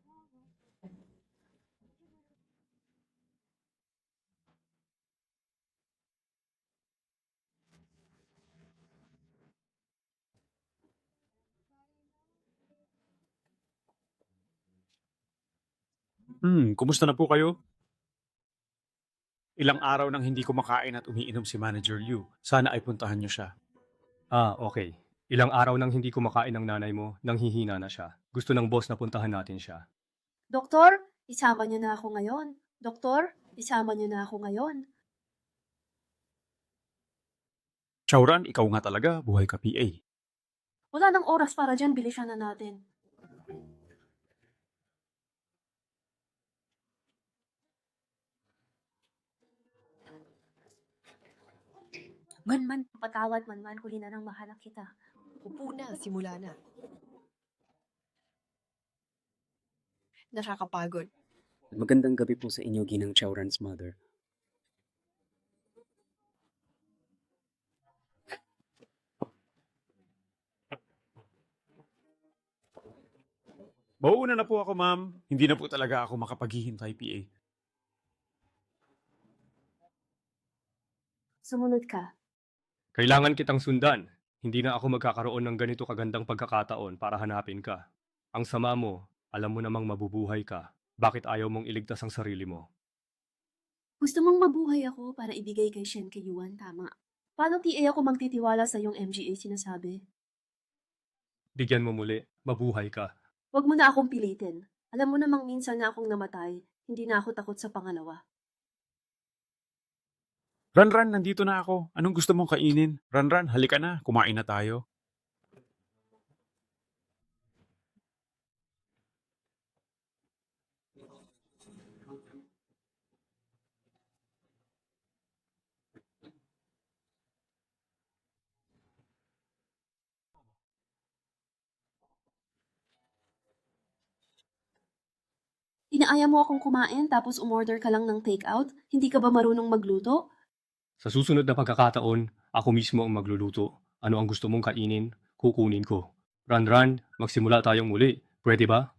Kumusta na po kayo? Ilang araw nang hindi kumakain at umiinom si Manager Liu. Sana ay puntahan niyo siya. Okay. Ilang araw nang hindi kumakain ng nanay mo, nanghihina na siya. Gusto ng boss na puntahan natin siya. Doktor, isama niyo na ako ngayon. Doktor, isama niyo na ako ngayon. Chowran, ikaw nga talaga, buhay ka PA. Wala nang oras para dyan, bilisan na natin. Patawad, Manman, huli na nang mahanap kita. Upo na, simula na. Nakakapagod. Magandang gabi po sa inyo, Ginang Chowran's mother. Mauuna na po ako, ma'am. Hindi na po talaga ako makapaghihintay, PA. Sumunod ka. Kailangan kitang sundan. Hindi na ako magkakaroon ng ganito kagandang pagkakataon para hanapin ka. Ang sama mo, alam mo namang mabubuhay ka. Bakit ayaw mong iligtas ang sarili mo? Gusto mong mabuhay ako para ibigay kay Shen kay Yuan, tama. Paano TA ako magtitiwala sa yung MGA sinasabi? Bigyan mo muli, mabuhay ka. Huwag mo na akong pilitin. Alam mo namang minsan na akong namatay, hindi na ako takot sa pangalawa. Ranran, nandito na ako. Anong gusto mong kainin? Ranran, halika na. Kumain na tayo. Inaaya mo akong kumain tapos umorder ka lang ng takeout? Hindi ka ba marunong magluto? Sa susunod na pagkakataon, ako mismo ang magluluto. Ano ang gusto mong kainin, kukunin ko. Ran, magsimula tayong muli. Pwede ba?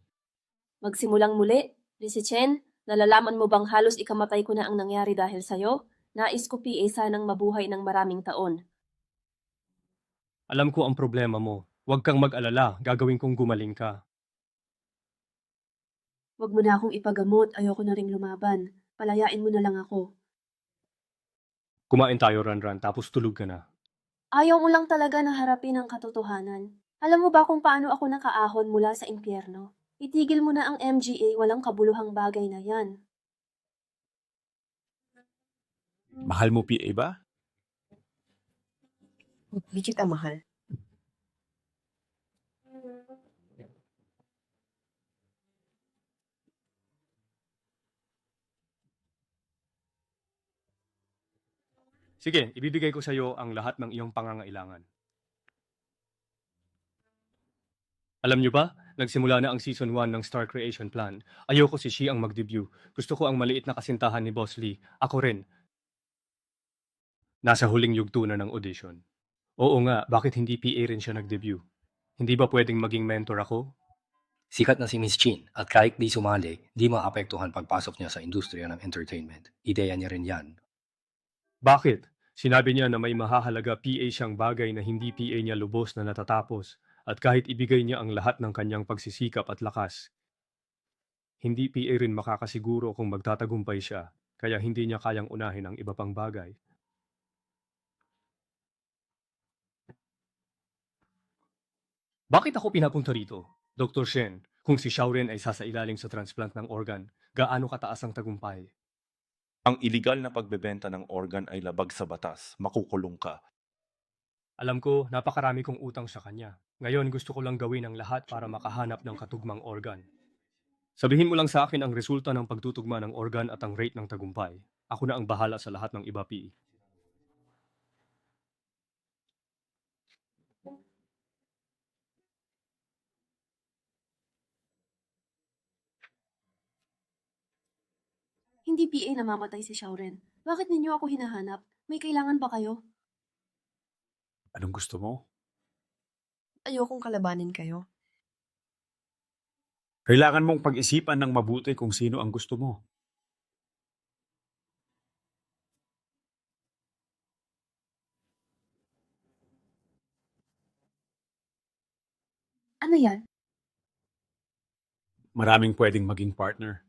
Magsimulang muli. Lisi Chen, nalalaman mo bang halos ikamatay ko na ang nangyari dahil sa'yo? Nais ko PA sanang mabuhay ng maraming taon. Alam ko ang problema mo. Huwag kang mag-alala, gagawin kong gumaling ka. Huwag mo na akong ipagamot, ayoko na ring lumaban. Palayain mo na lang ako. Kumain tayo, Ran, tapos tulog ka na. Ayaw mo lang talaga na harapin ang katotohanan. Alam mo ba kung paano ako nakaahon mula sa impyerno? Itigil mo na ang MGA, walang kabuluhang bagay na yan. Mahal mo PA ba? Hindi kita mahal. Sige, ibibigay ko sa iyo ang lahat ng iyong pangangailangan. Alam niyo ba, nagsimula na ang Season 1 ng Star Creation Plan. Ayoko si Shi ang mag-debut. Gusto ko ang maliit na kasintahan ni Boss Lee. Ako rin. Nasa huling yugto na ng audition. Oo nga, bakit hindi PA rin siya nag-debut? Hindi ba pwedeng maging mentor ako? Sikat na si Miss Chin at kahit di sumali, di maapektuhan pagpasok niya sa industriya ng entertainment. Ideya niya rin yan. Bakit? Sinabi niya na may mahahalaga PA siyang bagay na hindi PA niya lubos na natatapos at kahit ibigay niya ang lahat ng kanyang pagsisikap at lakas. Hindi PA rin makakasiguro kung magtatagumpay siya, kaya hindi niya kayang unahin ang iba pang bagay. Bakit ako pinapunta rito? Dr. Shen, kung si Xiaoren ay sasailalim sa transplant ng organ, gaano kataas ang tagumpay? Ang iligal na pagbebenta ng organ ay labag sa batas. Makukulong ka. Alam ko, napakarami kong utang sa kanya. Ngayon gusto ko lang gawin ang lahat para makahanap ng katugmang organ. Sabihin mo lang sa akin ang resulta ng pagtutugma ng organ at ang rate ng tagumpay. Ako na ang bahala sa lahat ng iba, PE. Hindi PA namamatay si Xiaoren. Bakit ninyo ako hinahanap? May kailangan ba kayo? Anong gusto mo? Ayokong kalabanin kayo. Kailangan mong pag-isipan ng mabuti kung sino ang gusto mo. Ano yan? Maraming pwedeng maging partner.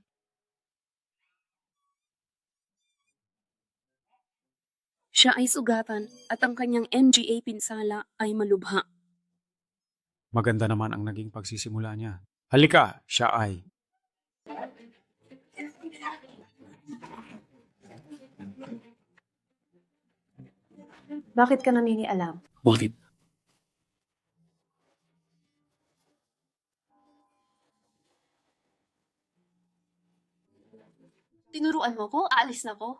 Siya ay sugatan at ang kanyang MGA pinsala ay malubha. Maganda naman ang naging pagsisimula niya. Halika, siya ay. Bakit ka naninialam? Bakit? Tinuruan mo ko? Aalis na ko?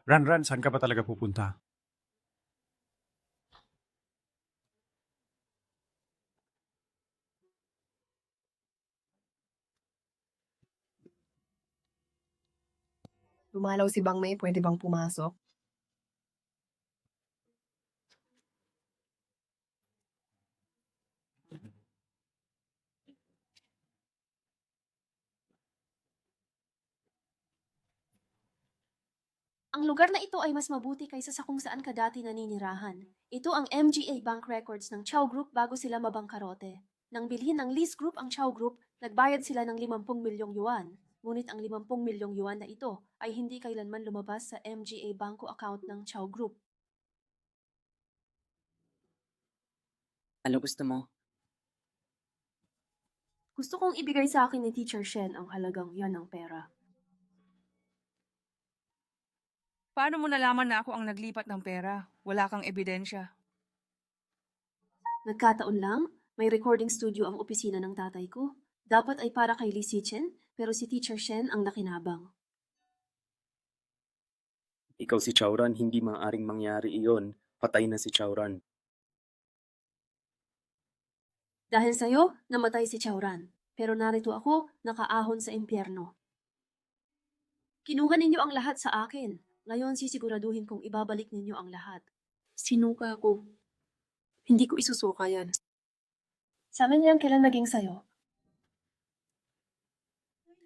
Ran, saan ka ba talaga pupunta? Dumalaw si Bang May, pwede bang pumasok? Ang lugar na ito ay mas mabuti kaysa sa kung saan ka dati naninirahan. Ito ang MGA Bank Records ng Chow Group bago sila mabangkarote. Nang bilhin ng Lease Group ang Chow Group, nagbayad sila ng 50 milyong yuan. Ngunit ang 50 milyong yuan na ito ay hindi kailanman lumabas sa MGA Banko account ng Chow Group. Ano gusto mo? Gusto kong ibigay sa akin ni Teacher Shen ang halagang yan ng pera. Paano mo nalaman na ako ang naglipat ng pera? Wala kang ebidensya. Nagkataon lang, may recording studio ang opisina ng tatay ko. Dapat ay para kay Li Sichen, pero si Teacher Shen ang nakinabang. Ikaw si Chowran, hindi maaaring mangyari iyon. Patay na si Chowran. Dahil sa'yo, namatay si Chowran. Pero narito ako, nakaahon sa impyerno. Kinuha ninyo ang lahat sa akin. Ngayon sisiguraduhin kong ibabalik ninyo ang lahat. Sinuka ko. Hindi ko isusuka yan. Sa amin yan kailan naging sayo?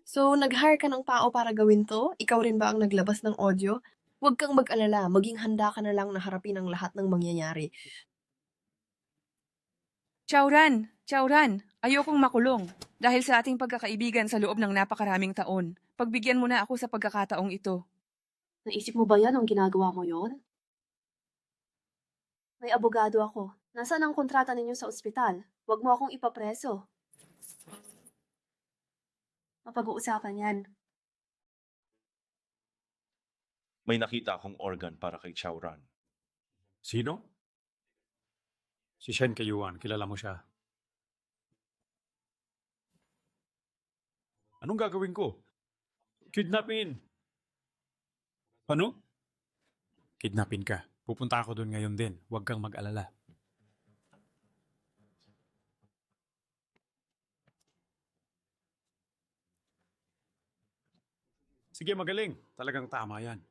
So, nag-hire ka ng tao para gawin to? Ikaw rin ba ang naglabas ng audio? Huwag kang mag-alala, maging handa ka na lang na harapin ang lahat ng mangyayari. Chowran! Chowran! Ayokong makulong. Dahil sa ating pagkakaibigan sa loob ng napakaraming taon, pagbigyan mo na ako sa pagkakataong ito. Naisip mo ba yan ang ginagawa mo yon? May abogado ako. Nasaan ang kontrata ninyo sa ospital? Huwag mo akong ipapreso. Mapag-uusapan yan. May nakita akong organ para kay Chowran. Sino? Si Shen Kayuan, kilala mo siya. Anong gagawin ko? Kidnapin! Ano? Kidnapin ka. Pupunta ako doon ngayon din. Huwag kang mag-alala. Sige, magaling. Talagang tama yan.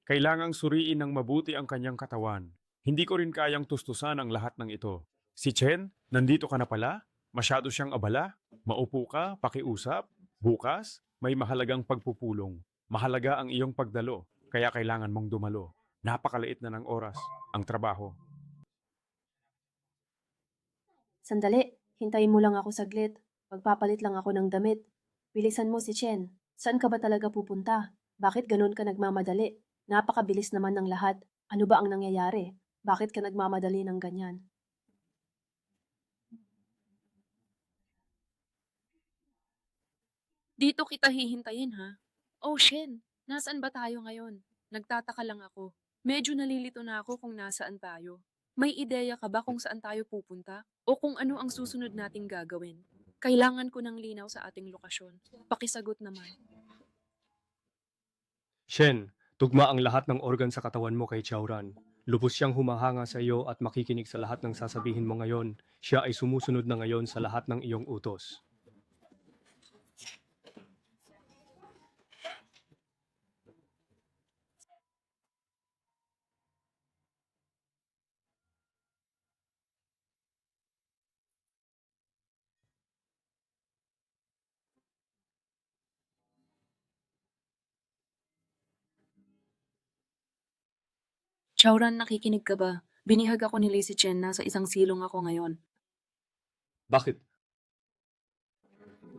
Kailangang suriin ng mabuti ang kanyang katawan. Hindi ko rin kayang tustusan ang lahat ng ito. Si Chen, nandito ka na pala? Masyado siyang abala? Maupo ka, pakiusap? Bukas, may mahalagang pagpupulong. Mahalaga ang iyong pagdalo, kaya kailangan mong dumalo. Napakaliit na ng oras, ang trabaho. Sandali, hintayin mo lang ako saglit. Magpapalit lang ako ng damit. Bilisan mo si Chen. Saan ka ba talaga pupunta? Bakit ganun ka nagmamadali? Napakabilis naman ng lahat. Ano ba ang nangyayari? Bakit ka nagmamadali ng ganyan? Dito kita hihintayin, ha? Oh, Shen, nasaan ba tayo ngayon? Nagtataka lang ako. Medyo nalilito na ako kung nasaan tayo. May ideya ka ba kung saan tayo pupunta? O kung ano ang susunod nating gagawin? Kailangan ko ng linaw sa ating lokasyon. Pakisagot naman. Shen, tugma ang lahat ng organ sa katawan mo kay Chowran. Lubos siyang humahanga sa iyo at makikinig sa lahat ng sasabihin mo ngayon. Siya ay sumusunod na ngayon sa lahat ng iyong utos. Chowran, nakikinig ka ba? Binihag ako ni Lacey Chen, nasa isang silong ako ngayon. Bakit?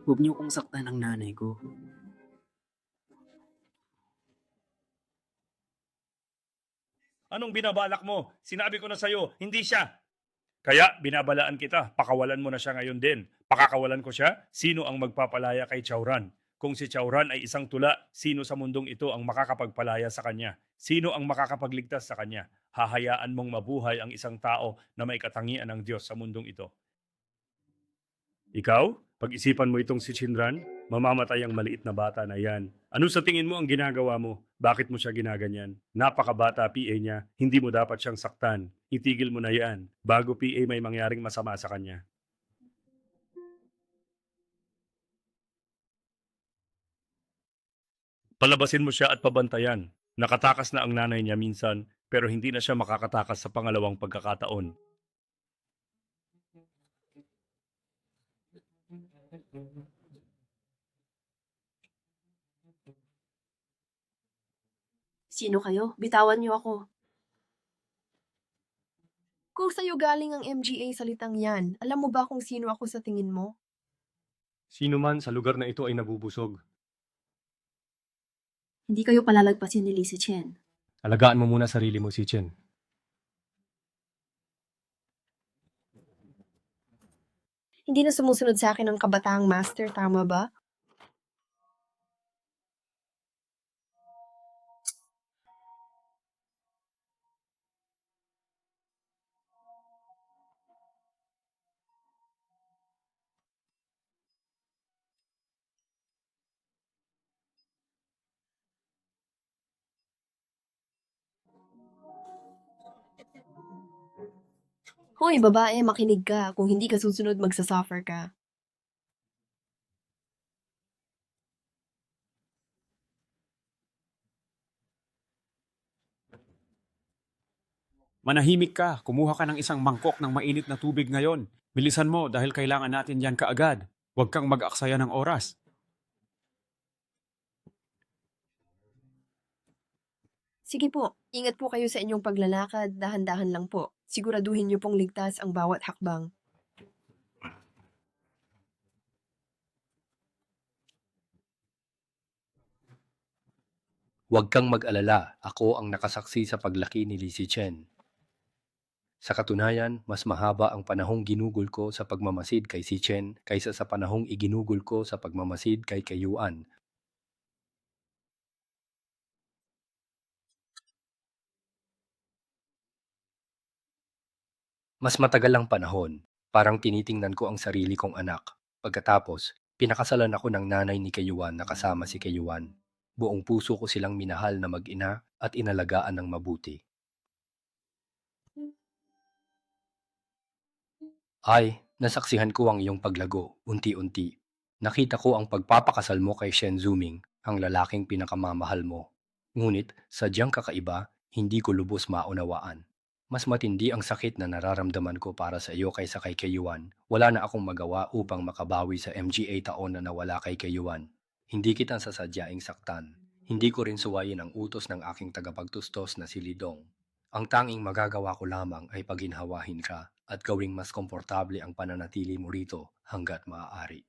Huwag niyo kong saktan ang nanay ko. Anong binabalak mo? Sinabi ko na sa'yo, hindi siya. Kaya binabalaan kita, pakawalan mo na siya ngayon din. Pakakawalan ko siya, sino ang magpapalaya kay Chowran? Kung si Chowran ay isang tula, sino sa mundong ito ang makakapagpalaya sa kanya? Sino ang makakapagligtas sa kanya? Hahayaan mong mabuhay ang isang tao na may katangian ng Diyos sa mundong ito. Ikaw, pag-isipan mo itong si Chinran, mamamatay ang maliit na bata na yan. Ano sa tingin mo ang ginagawa mo? Bakit mo siya ginaganyan? Napakabata PA niya, hindi mo dapat siyang saktan. Itigil mo na yan, bago PA may mangyaring masama sa kanya. Palabasin mo siya at pabantayan. Nakatakas na ang nanay niya minsan, pero hindi na siya makakatakas sa pangalawang pagkakataon. Sino kayo? Bitawan niyo ako. Kung sa'yo galing ang MGA salitang yan, alam mo ba kung sino ako sa tingin mo? Sino man sa lugar na ito ay nabubusog. Hindi kayo palalagpasin ni Lisa Chen. Alagaan mo muna sarili mo, si Chen. Hindi na sumusunod sa akin ang kabataang master, tama ba? Hoy, babae, makinig ka. Kung hindi ka susunod, magsasuffer ka. Manahimik ka. Kumuha ka ng isang mangkok ng mainit na tubig ngayon. Bilisan mo dahil kailangan natin yan kaagad. Huwag kang mag-aksaya ng oras. Sige po, ingat po kayo sa inyong paglalakad, dahan-dahan lang po. Siguraduhin niyo pong ligtas ang bawat hakbang. Huwag kang mag-alala, ako ang nakasaksi sa paglaki ni Lizzie Chen. Sa katunayan, mas mahaba ang panahong ginugol ko sa pagmamasid kay si Chen kaysa sa panahong iginugol ko sa pagmamasid kay Kayuan. Mas matagal ang panahon, parang tinitingnan ko ang sarili kong anak. Pagkatapos, pinakasalan ako ng nanay ni Kayuan na kasama si Kayuan. Buong puso ko silang minahal na mag-ina at inalagaan ng mabuti. Ay, nasaksihan ko ang iyong paglago, unti-unti. Nakita ko ang pagpapakasal mo kay Shen Zuming, ang lalaking pinakamamahal mo. Ngunit, sadyang kakaiba, hindi ko lubos maunawaan. Mas matindi ang sakit na nararamdaman ko para sa iyo kaysa kay Kayuan. Wala na akong magawa upang makabawi sa MGA taon na nawala kay Kayuan. Hindi kita sasadyaing saktan. Hindi ko rin suwayin ang utos ng aking tagapagtustos na si Lidong. Ang tanging magagawa ko lamang ay paginhawahin ka at gawing mas komportable ang pananatili mo rito hanggat maaari.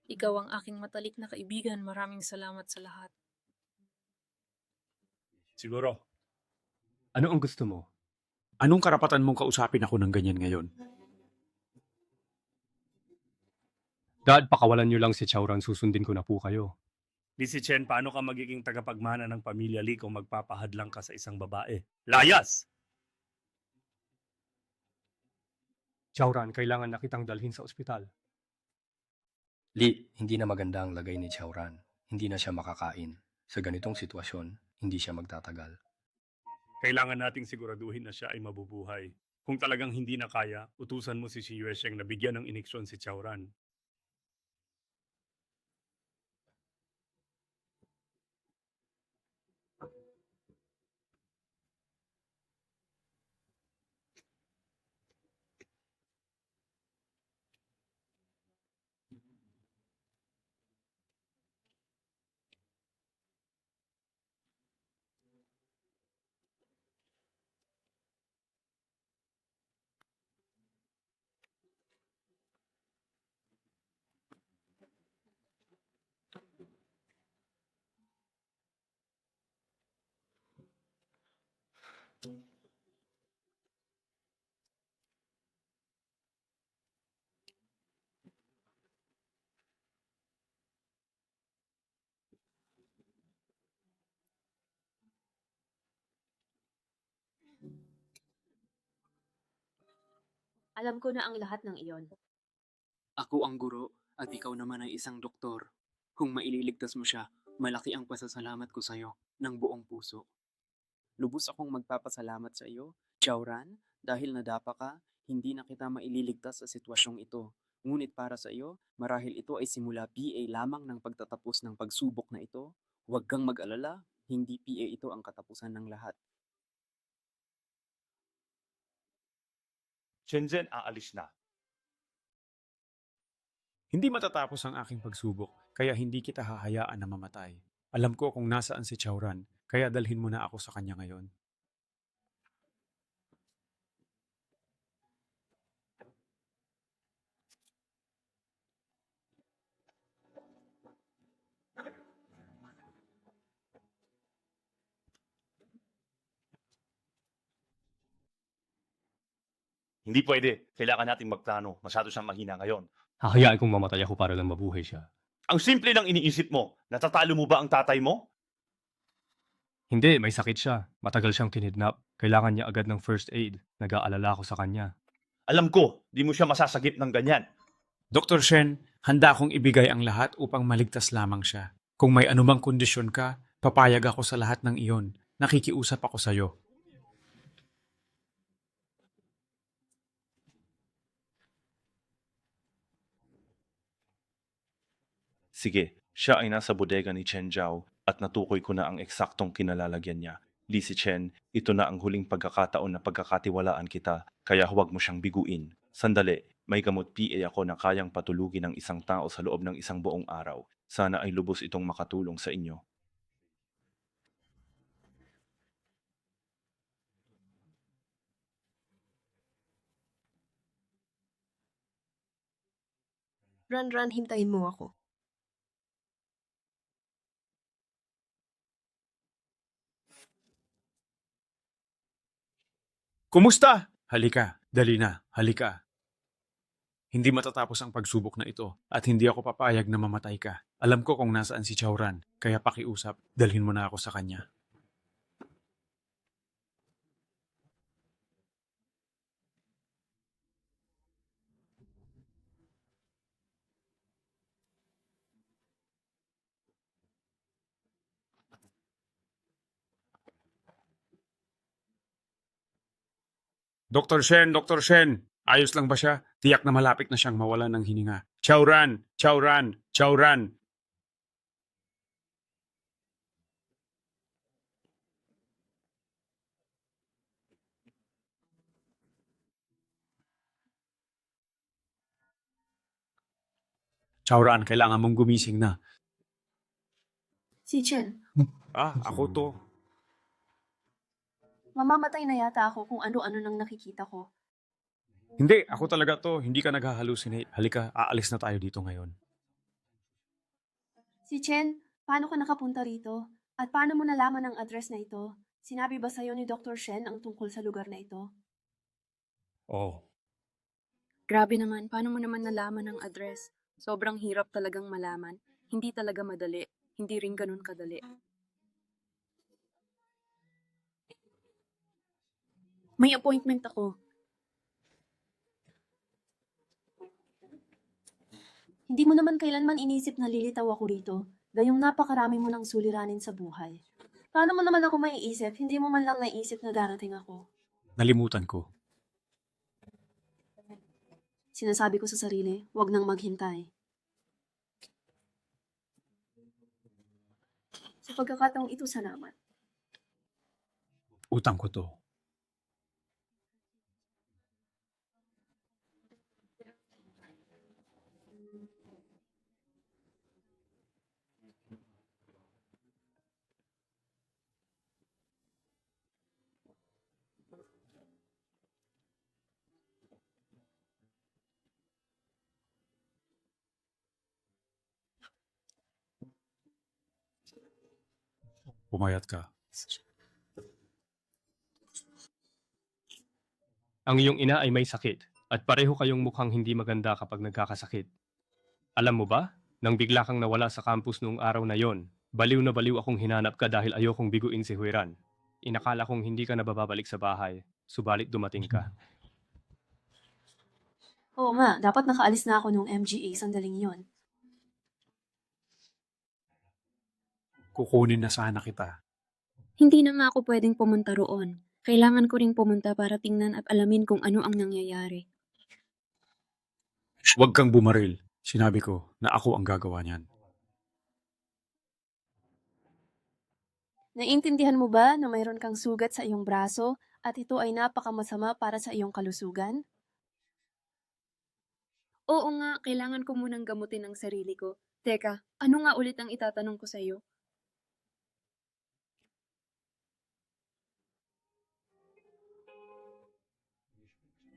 Ikaw ang aking matalik na kaibigan. Maraming salamat sa lahat. Siguro. Ano ang gusto mo? Anong karapatan mong kausapin ako ng ganyan ngayon? Dad, pakawalan niyo lang si Chowran, susundin ko na po kayo. Lizzie Chen, paano ka magiging tagapagmana ng pamilya Lee kung magpapahadlang ka sa isang babae? Layas! Chowran, kailangan na kitang dalhin sa ospital. Li, hindi na maganda ang lagay ni Chowran. Hindi na siya makakain. Sa ganitong sitwasyon, hindi siya magtatagal. Kailangan nating siguraduhin na siya ay mabubuhay. Kung talagang hindi na kaya, utusan mo si Yue Sheng na bigyan ng ineksyon si Chowran. Alam ko na ang lahat ng iyon. Ako ang guro at ikaw naman ay isang doktor. Kung maililigtas mo siya, malaki ang pasasalamat ko sa iyo ng buong puso. Lubos akong magpapasalamat sa iyo, Chowran, dahil nadapa ka, hindi na kita maililigtas sa sitwasyong ito. Ngunit para sa iyo, marahil ito ay simula PA lamang ng pagtatapos ng pagsubok na ito. Huwag kang mag-alala, hindi PA ito ang katapusan ng lahat. Shenzhen aalis na. Hindi matatapos ang aking pagsubok, kaya hindi kita hahayaan na mamatay. Alam ko kung nasaan si Chowran, Kaya dalhin mo na ako sa kanya ngayon. Hindi pwede. Kailangan nating magplano. Masyado siyang mahina ngayon. Hahayaan kong mamatay ako para lang mabuhay siya. Ang simple ng iniisip mo. Natatalo mo ba ang tatay mo? Hindi, may sakit siya. Matagal siyang kinidnap. Kailangan niya agad ng first aid. Nag-aalala ako sa kanya. Alam ko, di mo siya masasagip ng ganyan. Dr. Shen, handa akong ibigay ang lahat upang maligtas lamang siya. Kung may anumang kondisyon ka, papayag ako sa lahat ng iyon. Nakikiusap ako sa iyo. Sige, siya ay nasa bodega ni Chen Zhao at natukoy ko na ang eksaktong kinalalagyan niya. Li si Chen, ito na ang huling pagkakataon na pagkakatiwalaan kita, kaya huwag mo siyang biguin. Sandali, may gamot PA ako na kayang patulugin ng isang tao sa loob ng isang buong araw. Sana ay lubos itong makatulong sa inyo. Ran, hintayin mo ako. Kumusta? Halika, dali na, halika. Hindi matatapos ang pagsubok na ito at hindi ako papayag na mamatay ka. Alam ko kung nasaan si Chowran, kaya pakiusap, dalhin mo na ako sa kanya. Dr. Shen, Dr. Shen, ayos lang ba siya? Tiyak na malapit na siyang mawalan ng hininga. Chowran, Chowran, Chowran. Chowran, kailangan mong gumising na. Si Chen, Ako to. mamamatay na yata ako kung ano-ano nang nakikita ko. Hindi, ako talaga to. Hindi ka nag-hallucinate. Halika, aalis na tayo dito ngayon. Si Chen, paano ka nakapunta rito? At paano mo nalaman ang address na ito? Sinabi ba sa'yo ni Dr. Shen ang tungkol sa lugar na ito? Oh. Grabe naman, paano mo naman nalaman ang address? Sobrang hirap talagang malaman. Hindi talaga madali. Hindi rin ganun kadali. May appointment ako. Hindi mo naman kailanman inisip na lilitaw ako rito, gayong napakarami mo ng suliranin sa buhay. Paano mo naman ako maiisip? Hindi mo man lang naisip na darating ako. Nalimutan ko. Sinasabi ko sa sarili, huwag nang maghintay. Sa pagkakataong ito, salamat. Utang ko to. Pumayat ka. Ang iyong ina ay may sakit at pareho kayong mukhang hindi maganda kapag nagkakasakit. Alam mo ba, nang bigla kang nawala sa campus noong araw na yon, baliw na baliw akong hinanap ka dahil ayokong biguin si Huiran. Inakala kong hindi ka nababalik sa bahay, subalit dumating ka. Oo nga, dapat nakaalis na ako nung MGA sandaling yon. Kukunin na sana kita. Hindi na nga ako pwedeng pumunta roon. Kailangan ko ring pumunta para tingnan at alamin kung ano ang nangyayari. Huwag kang bumaril. Sinabi ko na ako ang gagawa niyan. Naiintindihan mo ba na mayroon kang sugat sa iyong braso at ito ay napakamasama para sa iyong kalusugan? Oo nga, kailangan ko munang gamutin ang sarili ko. Teka, ano nga ulit ang itatanong ko sa iyo?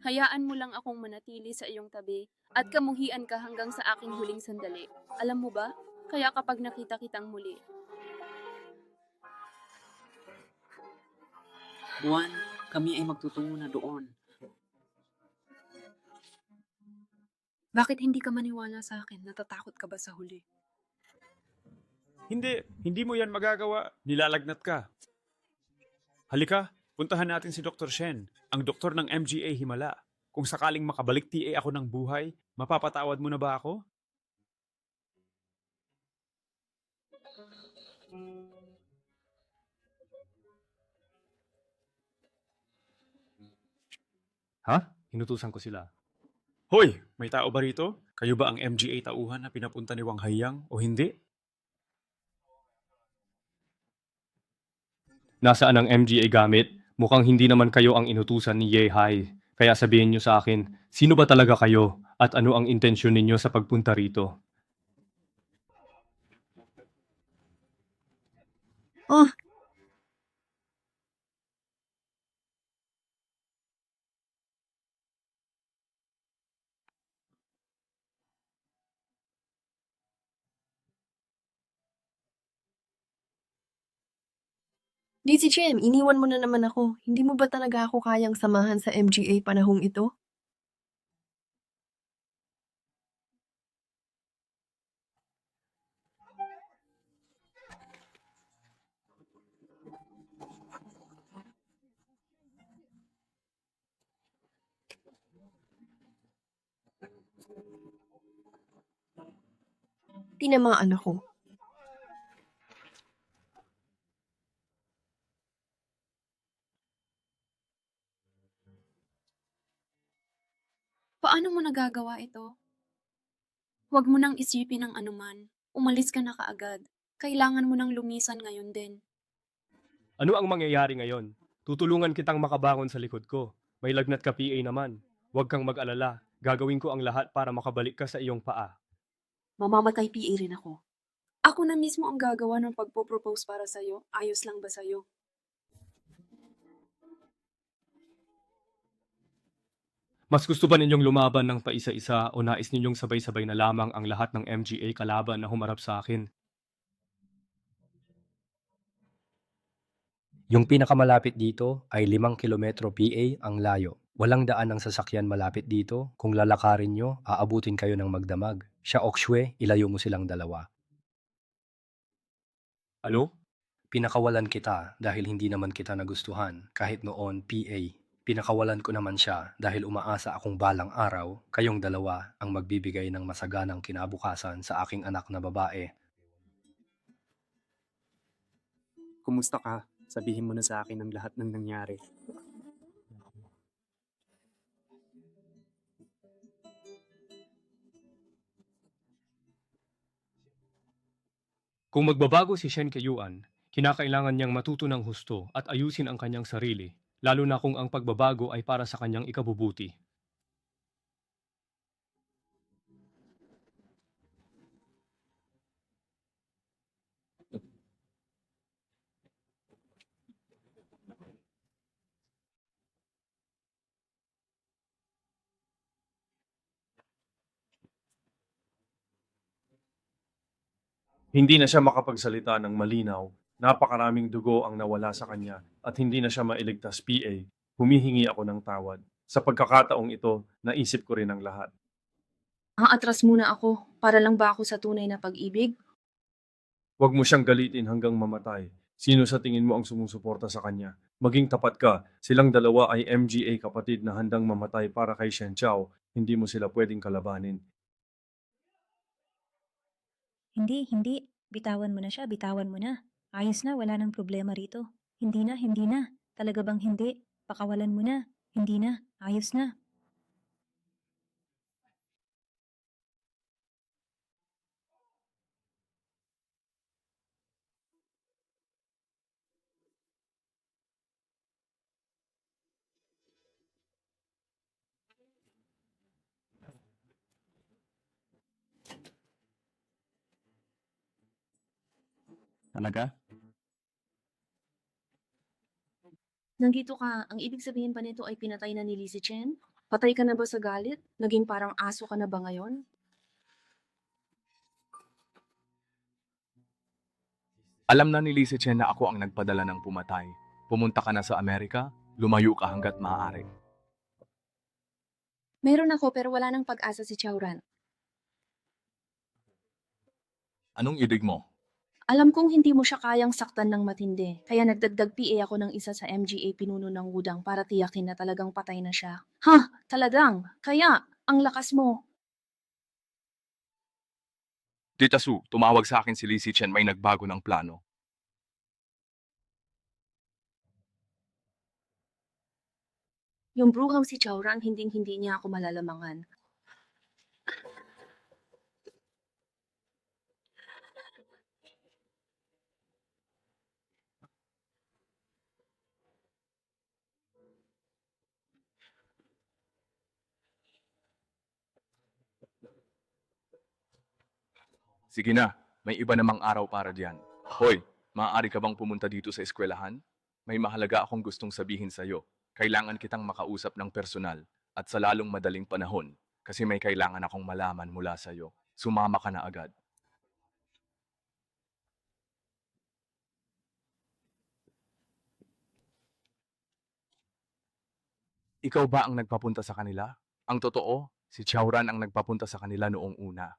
Hayaan mo lang akong manatili sa iyong tabi at kamuhian ka hanggang sa aking huling sandali. Alam mo ba? Kaya kapag nakita kitang muli, Buwan, kami ay magtutungo na doon. bakit hindi ka maniwala sa akin? Natatakot ka ba sa huli? Hindi mo yan magagawa. Nilalagnat ka. Halika, puntahan natin si Dr. Shen, ang doktor ng MGA Himala. Kung sakaling makabalik TA ako ng buhay, mapapatawad mo na ba ako? Ha? Inutusan ko sila. Hoy, may tao ba rito? Kayo ba ang MGA tauhan na pinapunta ni Wang Haiyang o hindi? Nasaan ang MGA gamit? Mukhang hindi naman kayo ang inutusan ni Ye Hai. Kaya sabihin niyo sa akin, sino ba talaga kayo at ano ang intensyon ninyo sa pagpunta rito? Oh, DCGM, iniwan mo na naman ako. Hindi mo ba talaga ako kayang samahan sa MGA panahong ito? Tinamaan ako. Paano mo nagagawa ito? Huwag mo nang isipin ang anuman. Umalis ka na kaagad. Kailangan mo nang lumisan ngayon din. Ano ang mangyayari ngayon? Tutulungan kitang makabangon sa likod ko. May lagnat ka PA naman. Huwag kang mag-alala. Gagawin ko ang lahat para makabalik ka sa iyong paa. mamamatay PA rin ako. Ako na mismo ang gagawa ng pagpo-propose para sa'yo. Ayos lang ba sa'yo? Mas gusto ba ninyong lumaban ng paisa-isa o nais ninyong sabay-sabay na lamang ang lahat ng MGA kalaban na humarap sa akin? Yung pinakamalapit dito ay 5 kilometro PA ang layo. Walang daan ng sasakyan malapit dito. Kung lalakarin nyo, aabutin kayo ng magdamag. Siya Okshwe, ilayo mo silang dalawa. Ano? Pinakawalan kita dahil hindi naman kita nagustuhan. Kahit noon, PA. Pinakawalan ko naman siya dahil umaasa akong balang araw, kayong dalawa ang magbibigay ng masaganang kinabukasan sa aking anak na babae. Kumusta ka? Sabihin mo na sa akin ang lahat ng nangyari. Kung magbabago si Shen Keyuan, kinakailangan niyang matuto ng husto at ayusin ang kanyang sarili, lalo na kung ang pagbabago ay para sa kanyang ikabubuti. Hindi na siya makapagsalita ng malinaw. Napakaraming dugo ang nawala sa kanya at hindi na siya mailigtas PA. Humihingi ako ng tawad. Sa pagkakataong ito, naisip ko rin ang lahat. Atras muna ako. Para lang ba ako sa tunay na pag-ibig? Huwag mo siyang galitin hanggang mamatay. Sino sa tingin mo ang sumusuporta sa kanya? Maging tapat ka. Silang dalawa ay MGA kapatid na handang mamatay para kay Shen Chao. Hindi mo sila pwedeng kalabanin. Hindi. Bitawan mo na siya, bitawan mo na. Ayos na, wala nang problema rito. Hindi na. Talaga bang hindi? Pakawalan mo na. Hindi na, ayos na. Talaga? Nandito ka, ang ibig sabihin pa nito ay pinatay na ni Lizzie Chen? Patay ka na ba sa galit? Naging parang aso ka na ba ngayon? Alam na ni Lise Chen na ako ang nagpadala ng pumatay. Pumunta ka na sa Amerika, lumayo ka hanggat maaari. Meron ako pero wala nang pag-asa si Chowran. Anong ibig mo? Alam kong hindi mo siya kayang saktan ng matindi, kaya nagdagdag PA ako ng isa sa MGA pinuno ng Wudang para tiyakin na talagang patay na siya. Talagang? Kaya, ang lakas mo. Tita Su, tumawag sa akin si Lise Chen, may nagbago ng plano. Yung bruhang si Chowran, hinding-hindi niya ako malalamangan. Sige na, may iba namang araw para diyan. Hoy, maaari ka bang pumunta dito sa eskwelahan? May mahalaga akong gustong sabihin sa'yo. Kailangan kitang makausap ng personal at sa lalong madaling panahon kasi may kailangan akong malaman mula sa'yo. Sumama ka na agad. Ikaw ba ang nagpapunta sa kanila? Ang totoo, si Chowran ang nagpapunta sa kanila noong una.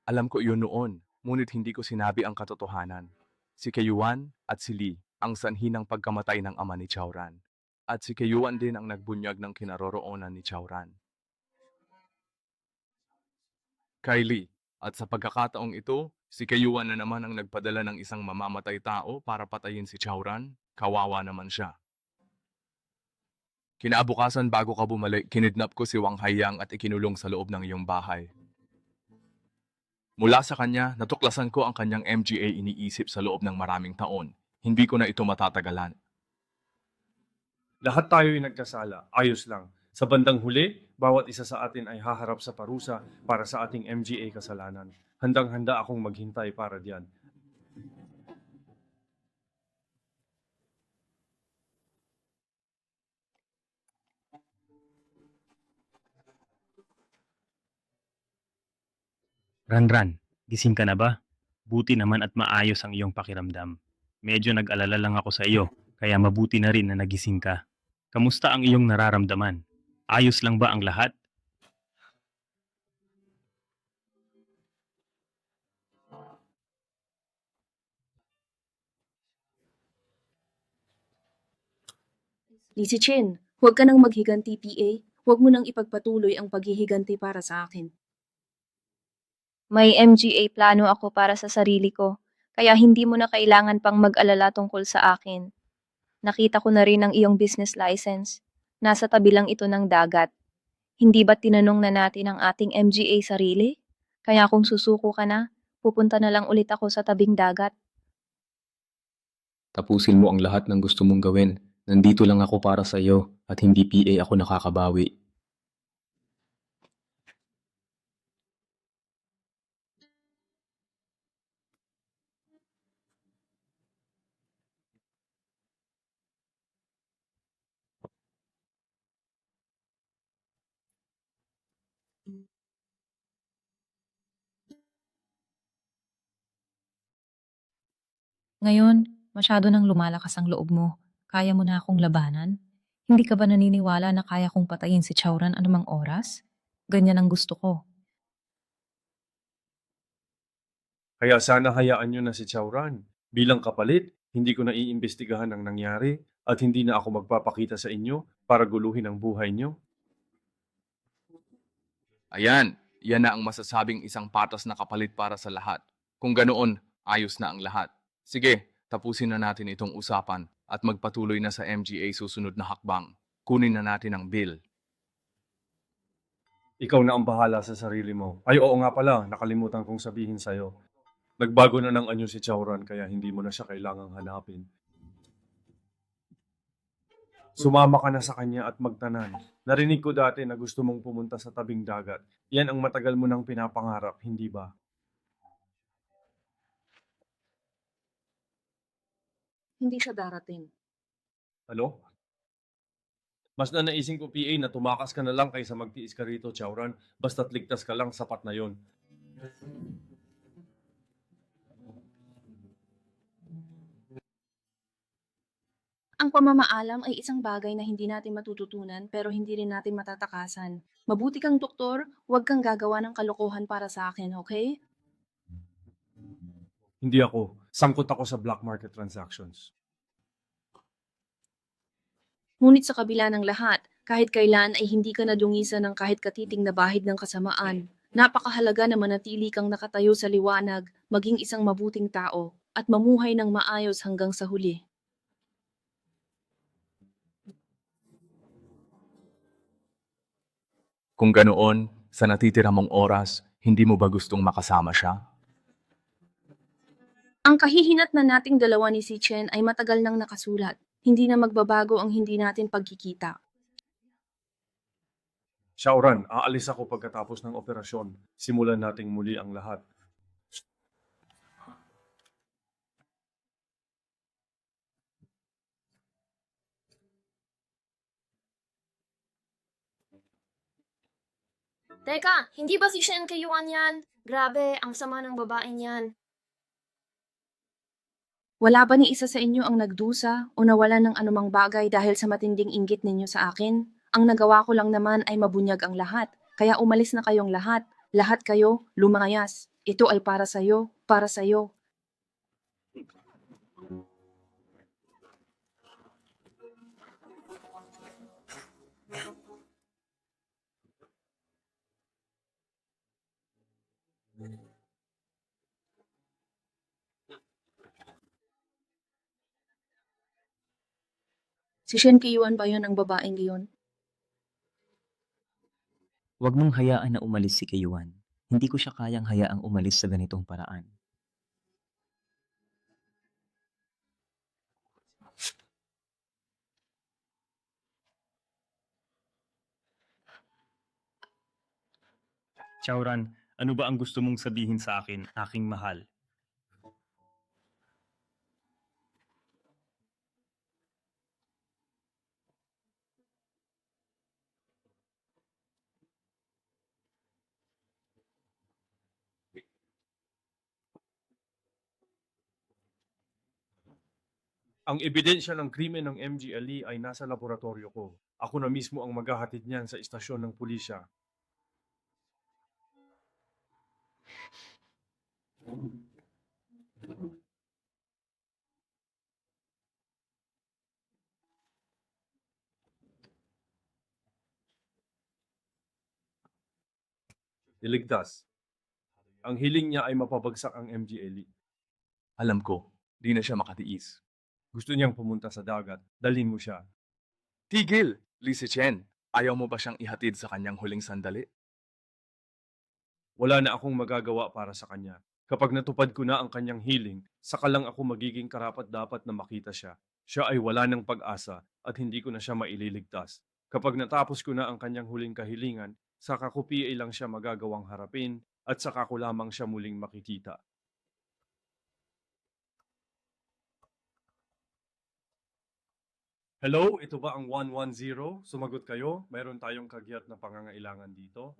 Alam ko iyon noon, ngunit hindi ko sinabi ang katotohanan. Si Kayuan at si Lee ang sanhi ng pagkamatay ng ama ni Chowran. At si Kayuan din ang nagbunyag ng kinaroroonan ni Chowran. Kylie, at sa pagkakataong ito, si Kayuan na naman ang nagpadala ng isang mamamatay tao para patayin si Chowran. Kawawa naman siya. Kinabukasan bago ka bumalik, kinidnap ko si Wang Haiyang at ikinulong sa loob ng iyong bahay. Mula sa kanya, natuklasan ko ang kanyang MGA iniisip sa loob ng maraming taon. Hindi ko na ito matatagalan. Lahat tayo'y nagkasala, ayos lang. Sa bandang huli, bawat isa sa atin ay haharap sa parusa para sa ating MGA kasalanan. Handang-handa akong maghintay para diyan. Ranran, gising ka na ba? Buti naman at maayos ang iyong pakiramdam. Medyo nag-alala lang ako sa iyo, kaya mabuti na rin na nagising ka. Kamusta ang iyong nararamdaman? Ayos lang ba ang lahat? Lizzie Chen, huwag ka nang maghiganti PA. Huwag mo nang ipagpatuloy ang paghihiganti para sa akin. May MGA plano ako para sa sarili ko, kaya hindi mo na kailangan pang mag-alala tungkol sa akin. Nakita ko na rin ang iyong business license. Nasa tabi lang ito ng dagat. Hindi ba tinanong na natin ang ating MGA sarili? Kaya kung susuko ka na, pupunta na lang ulit ako sa tabing dagat. Tapusin mo ang lahat ng gusto mong gawin. Nandito lang ako para sa iyo at hindi PA ako nakakabawi. Ngayon, masyado nang lumalakas ang loob mo. Kaya mo na akong labanan? Hindi ka ba naniniwala na kaya kong patayin si Chowran anumang oras? Ganyan ang gusto ko. Kaya sana hayaan nyo na si Chowran. Bilang kapalit, hindi ko na iimbestigahan ang nangyari at hindi na ako magpapakita sa inyo para guluhin ang buhay nyo. Ayan, yan na ang masasabing isang patas na kapalit para sa lahat. Kung ganoon, ayos na ang lahat. Sige, tapusin na natin itong usapan at magpatuloy na sa MGA susunod na hakbang. Kunin na natin ang bill. Ikaw na ang bahala sa sarili mo. Ay oo nga pala, nakalimutan kong sabihin sa'yo. Nagbago na ng anyo si Chowran kaya hindi mo na siya kailangang hanapin. Sumama ka na sa kanya at magtanan. Narinig ko dati na gusto mong pumunta sa tabing dagat. Yan ang matagal mo nang pinapangarap, hindi ba? Hindi siya darating. Ano? Mas nanaisin ko PA na tumakas ka na lang kaysa magtiis ka rito, Chowran. Basta't ligtas ka lang, sapat na yon. Ang pamamaalam ay isang bagay na hindi natin matututunan pero hindi rin natin matatakasan. Mabuti kang doktor, huwag kang gagawa ng kalokohan para sa akin, okay? Hindi ako. Sangkot ako sa black market transactions. Ngunit sa kabila ng lahat, kahit kailan ay hindi ka nadungisan ng kahit katiting na bahid ng kasamaan. Napakahalaga na manatili kang nakatayo sa liwanag, maging isang mabuting tao, at mamuhay ng maayos hanggang sa huli. Kung ganoon, sa natitira mong oras, hindi mo ba gustong makasama siya? Ang kahihinat na nating dalawa ni si Chen ay matagal nang nakasulat. Hindi na magbabago ang hindi natin pagkikita. Chowran, aalis ako pagkatapos ng operasyon. Simulan nating muli ang lahat. Teka, hindi ba si Shen Kayuan yan? Grabe, ang sama ng babaeng yan. Wala ba ni isa sa inyo ang nagdusa o nawalan ng anumang bagay dahil sa matinding inggit ninyo sa akin? Ang nagawa ko lang naman ay mabunyag ang lahat. Kaya umalis na kayong lahat. Lahat kayo, lumayas. Ito ay para sa'yo, para sa'yo. Si Shen Kiyuan ba yun ang babaeng giyon? Huwag mong hayaan na umalis si Kayuan. Hindi ko siya kayang hayaang umalis sa ganitong paraan. Chowran, ano ba ang gusto mong sabihin sa akin, aking mahal? Ang ebidensya ng krimen ng MGLE ay nasa laboratorio ko. Ako na mismo ang maghahatid niyan sa istasyon ng pulisya. Iligtas. Ang hiling niya ay mapabagsak ang MGLE. Alam ko, di na siya makatiis. Gusto niyang pumunta sa dagat. Dalhin mo siya. Tigil! Li Chen, ayaw mo ba siyang ihatid sa kanyang huling sandali? Wala na akong magagawa para sa kanya. Kapag natupad ko na ang kanyang hiling, saka lang ako magiging karapat-dapat na makita siya. Siya ay wala ng pag-asa at hindi ko na siya maililigtas. Kapag natapos ko na ang kanyang huling kahilingan, saka ko PA lang siya magagawang harapin at saka ko lamang siya muling makikita. Hello, ito ba ang 110? Sumagot kayo? Mayroon tayong kagyat na pangangailangan dito.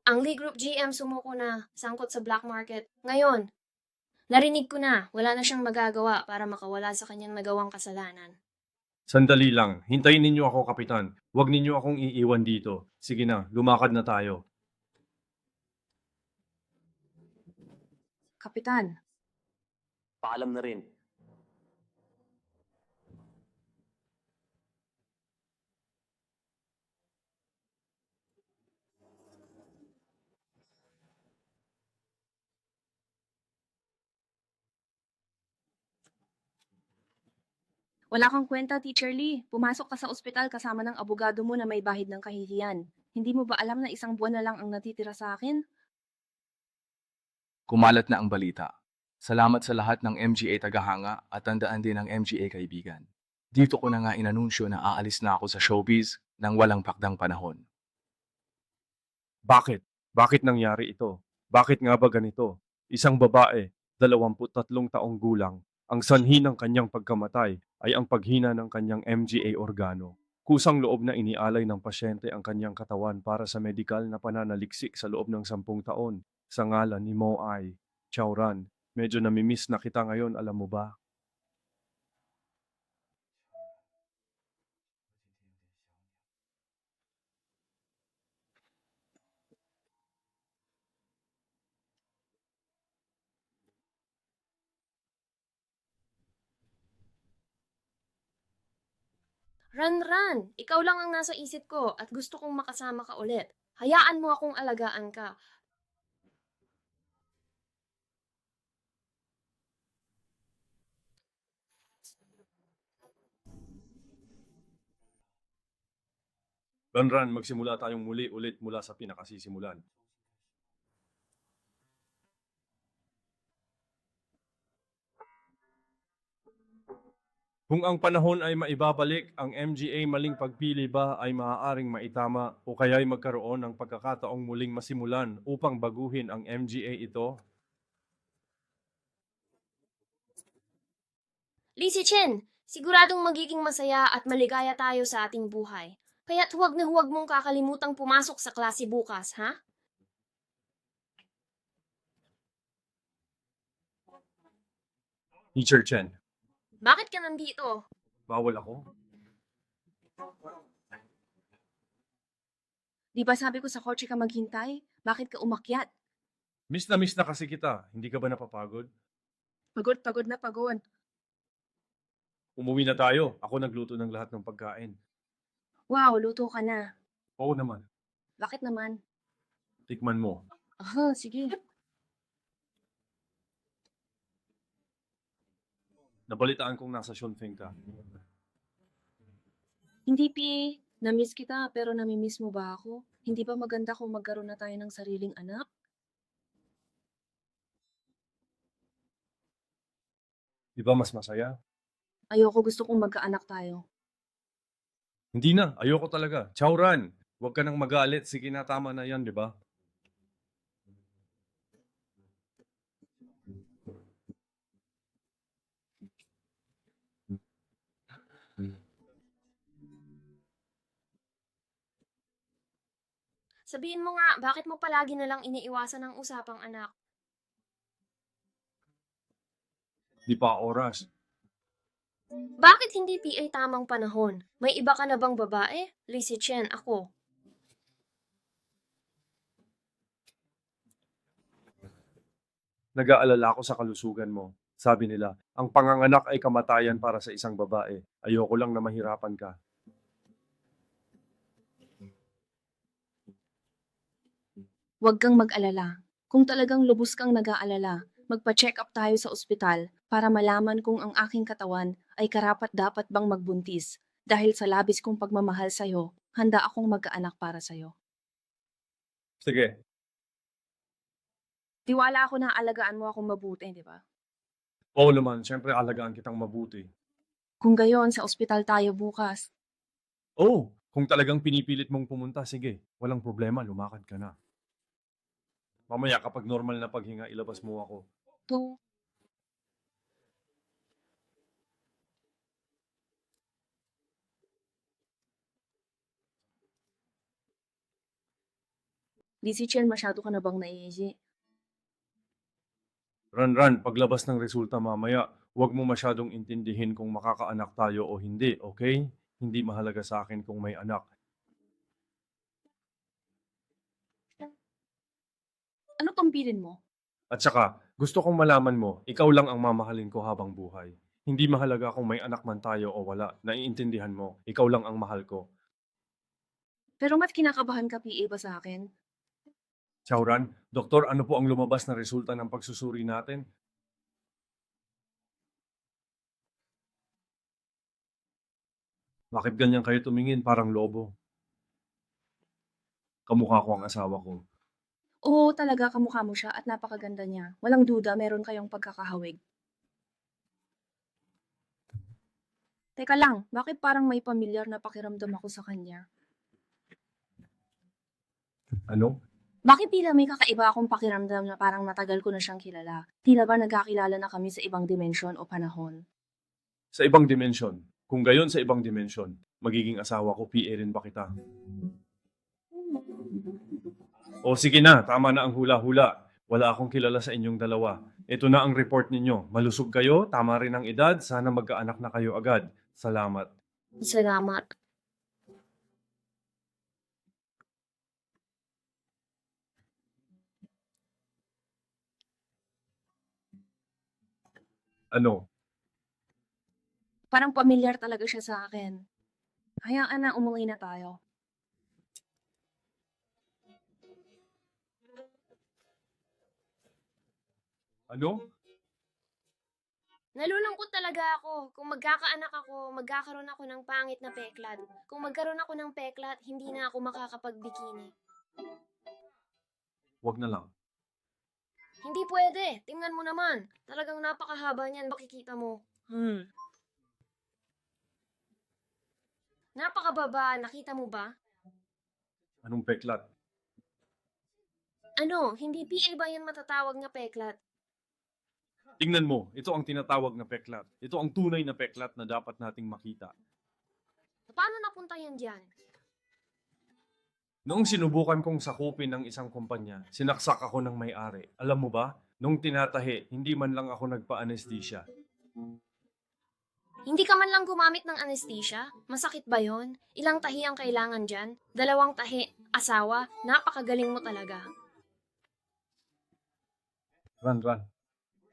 Ang Lee Group GM sumuko na, sangkot sa black market. Ngayon, narinig ko na, wala na siyang magagawa para makawala sa kanyang nagawang kasalanan. Sandali lang, hintayin ninyo ako, Kapitan. Huwag ninyo akong iiwan dito. Sige na, lumakad na tayo. Kapitan, Paalam na rin. wala kang kwenta, Teacher Lee. Pumasok ka sa ospital kasama ng abogado mo na may bahid ng kahihiyan. Hindi mo ba alam na isang buwan na lang ang natitira sa akin? Kumalat na ang balita. Salamat sa lahat ng MGA tagahanga at tandaan din ng MGA kaibigan. Dito ko na nga inanunsyo na aalis na ako sa showbiz nang walang pakdang panahon. Bakit? Bakit nangyari ito? Bakit nga ba ganito? Isang babae, 23 taong gulang, Ang sanhi ng kanyang pagkamatay ay ang paghina ng kanyang MGA organo. Kusang loob na inialay ng pasyente ang kanyang katawan para sa medikal na pananaliksik sa loob ng 10 taon. Sa ngalan ni Mo Ai Chowran, medyo namimiss na kita ngayon, alam mo ba? Ran, ikaw lang ang nasa isip ko at gusto kong makasama ka ulit. Hayaan mo akong alagaan ka. Ran, magsimula tayong muli ulit mula sa pinakasisimulan. Kung ang panahon ay maibabalik, ang MGA maling pagpili ba ay maaaring maitama o kaya'y magkaroon ng pagkakataong muling masimulan upang baguhin ang MGA ito? Lizzie Chen, siguradong magiging masaya at maligaya tayo sa ating buhay. Kaya't huwag na huwag mong kakalimutang pumasok sa klase bukas, ha? Teacher Chen, Bakit ka nandito? bawal ako? Di ba sabi ko sa kotse ka maghintay? Bakit ka umakyat? Miss na kasi kita. Hindi ka ba napapagod? Pagod na pagod. Umuwi na tayo. Ako nagluto ng lahat ng pagkain. Wow, luto ka na. Oo naman. Bakit naman? Tikman mo. Aha, sige. Nabalitaan kong nasa Shunfeng ka. Hindi, Pi. Namiss kita, pero namimiss mo ba ako? Hindi ba maganda kung magkaroon na tayo ng sariling anak? Di ba mas masaya? Ayoko, gusto kong magkaanak tayo. Hindi na. Ayoko talaga. Chowran! Huwag ka nang magalit. Sige na, tama na yan, di ba? Sabihin mo nga, bakit mo palagi na lang iniiwasan ang usapang anak? Di pa oras. Bakit hindi PA tamang panahon? May iba ka na bang babae? Lizzie Chen, ako. Nag-aalala ako sa kalusugan mo. Sabi nila, ang panganganak ay kamatayan para sa isang babae. Ayoko lang na mahirapan ka. Huwag kang mag-alala. Kung talagang lubos kang nag-aalala, magpa-check up tayo sa ospital para malaman kung ang aking katawan ay karapat-dapat bang magbuntis. Dahil sa labis kong pagmamahal sa'yo, handa akong magkaanak para sa'yo. Sige, Tiwala ako na alagaan mo akong mabuti, di ba? oo naman. Siyempre, alagaan kitang mabuti. Kung gayon, sa ospital tayo bukas. Oo, kung talagang pinipilit mong pumunta, sige. Walang problema, lumakad ka na. Mamaya kapag normal na paghinga, ilabas mo ako. To. Lizzie Chen, masyado ka na bang naiisi? Ran, paglabas ng resulta mamaya, huwag mo masyadong intindihin kung makakaanak tayo o hindi, okay? Hindi mahalaga sa akin kung may anak. Ano tumpirin mo? At saka, gusto kong malaman mo, ikaw lang ang mamahalin ko habang buhay. Hindi mahalaga kung may anak man tayo o wala. Naiintindihan mo, ikaw lang ang mahal ko. Pero mas kinakabahan ka, PA, ba sa akin? Chowran, Doktor, ano po ang lumabas na resulta ng pagsusuri natin? Bakit ganyan kayo tumingin? Parang lobo. Kamukha ko ang asawa ko. Oo, talaga kamukha mo siya at napakaganda niya. Walang duda, meron kayong pagkakahawig. Teka lang, bakit parang may pamilyar na pakiramdam ako sa kanya? Ano? Bakit tila may kakaiba akong pakiramdam na parang matagal ko na siyang kilala? Tila ba nagkakilala na kami sa ibang dimensyon o panahon? Sa ibang dimensyon. Kung gayon sa ibang dimensyon, magiging asawa ko, PA rin ba kita? O sige na, tama na ang hula-hula. Wala akong kilala sa inyong dalawa. Ito na ang report ninyo. Malusog kayo, tama rin ang edad, sana magkaanak na kayo agad. Salamat. Salamat. Ano? Parang pamilyar talaga siya sa akin. Hayaan na, umuwi na tayo. Ano? Nalulungkot talaga ako. Kung magkakaanak ako, magkakaroon ako ng pangit na peklat. Kung magkaroon ako ng peklat, hindi na ako makakapagbikini. Wag na lang. Hindi pwede. Tingnan mo naman. Talagang napakahaba niyan, makikita mo. Napakababa, nakita mo ba? Anong peklat? Ano, hindi PA ba yan matatawag na peklat? Tingnan mo, ito ang tinatawag na peklat. Ito ang tunay na peklat na dapat nating makita. Paano napunta yan dyan? Noong sinubukan kong sakupin ng isang kumpanya, sinaksak ako ng may-ari. Alam mo ba, nung tinatahi, hindi man lang ako nagpa-anesthesia. Hindi ka man lang gumamit ng anesthesia? Masakit ba yon? Ilang tahi ang kailangan dyan? 2 tahi, asawa, napakagaling mo talaga. Ran.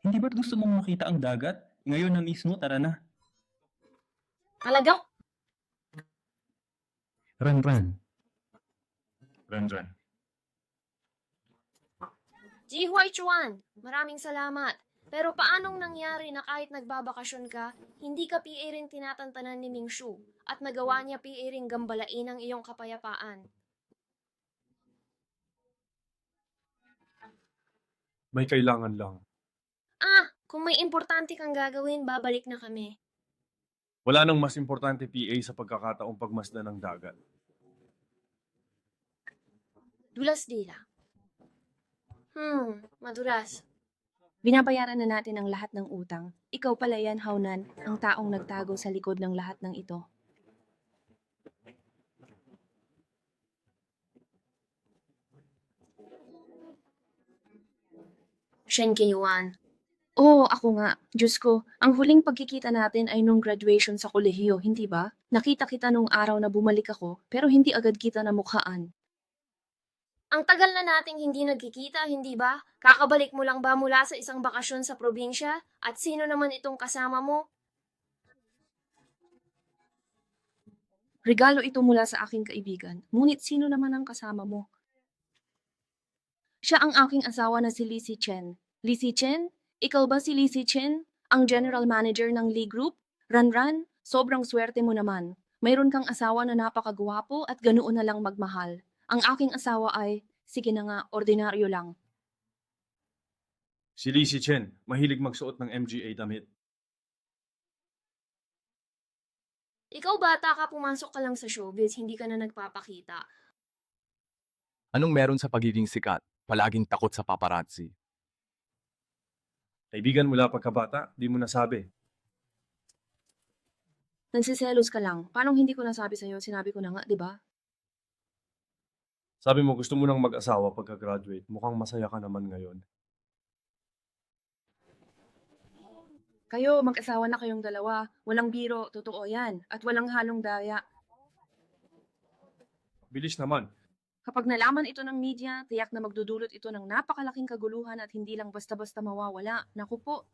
Hindi ba't gusto mong makita ang dagat? Ngayon na mismo, tara na. Talaga? Ran. Ran. Ji Huai Chuan, maraming salamat. Pero paanong nangyari na kahit nagbabakasyon ka, hindi ka PA rin tinatantanan ni Ming Shu at nagawa niya PA rin gambalain ang iyong kapayapaan? May kailangan lang. Kung may importante kang gagawin, babalik na kami. Wala nang mas importante PA sa pagkakataong pagmasdan ng dagat. Dulas dila. Madulas. Binabayaran na natin ang lahat ng utang. Ikaw pala yan, Haunan, ang taong nagtago sa likod ng lahat ng ito. Shen Yuan. Oo, ako nga. Diyos ko, ang huling pagkikita natin ay nung graduation sa kolehiyo, hindi ba? Nakita kita nung araw na bumalik ako, pero hindi agad kita namukhaan. Ang tagal na nating hindi nagkikita, hindi ba? Kakabalik mo lang ba mula sa isang bakasyon sa probinsya? At sino naman itong kasama mo? Regalo ito mula sa aking kaibigan. Ngunit sino naman ang kasama mo? Siya ang aking asawa na si Lizzie Chen. Lizzie Chen? Ikaw ba si Lizzie Chen? Ang general manager ng Lee Group? Ran, sobrang swerte mo naman. Mayroon kang asawa na napakagwapo at ganoon na lang magmahal. Ang aking asawa ay, sige na nga, ordinaryo lang. Si Lizzie Chen, mahilig magsuot ng MGA damit. Ikaw bata ka, pumasok ka lang sa showbiz, hindi ka na nagpapakita. Anong meron sa pagiging sikat? Palaging takot sa paparazzi. Kaibigan mula pagkabata, di mo nasabi. Nagsiselos ka lang. Paano hindi ko nasabi sa'yo? Sinabi ko na nga, di ba? Sabi mo gusto mo nang mag-asawa pagka-graduate. Mukhang masaya ka naman ngayon. Kayo, mag-asawa na kayong dalawa. Walang biro, totoo yan. At walang halong daya. Bilis naman. Kapag nalaman ito ng media, tiyak na magdudulot ito ng napakalaking kaguluhan at hindi lang basta-basta mawawala. Naku po.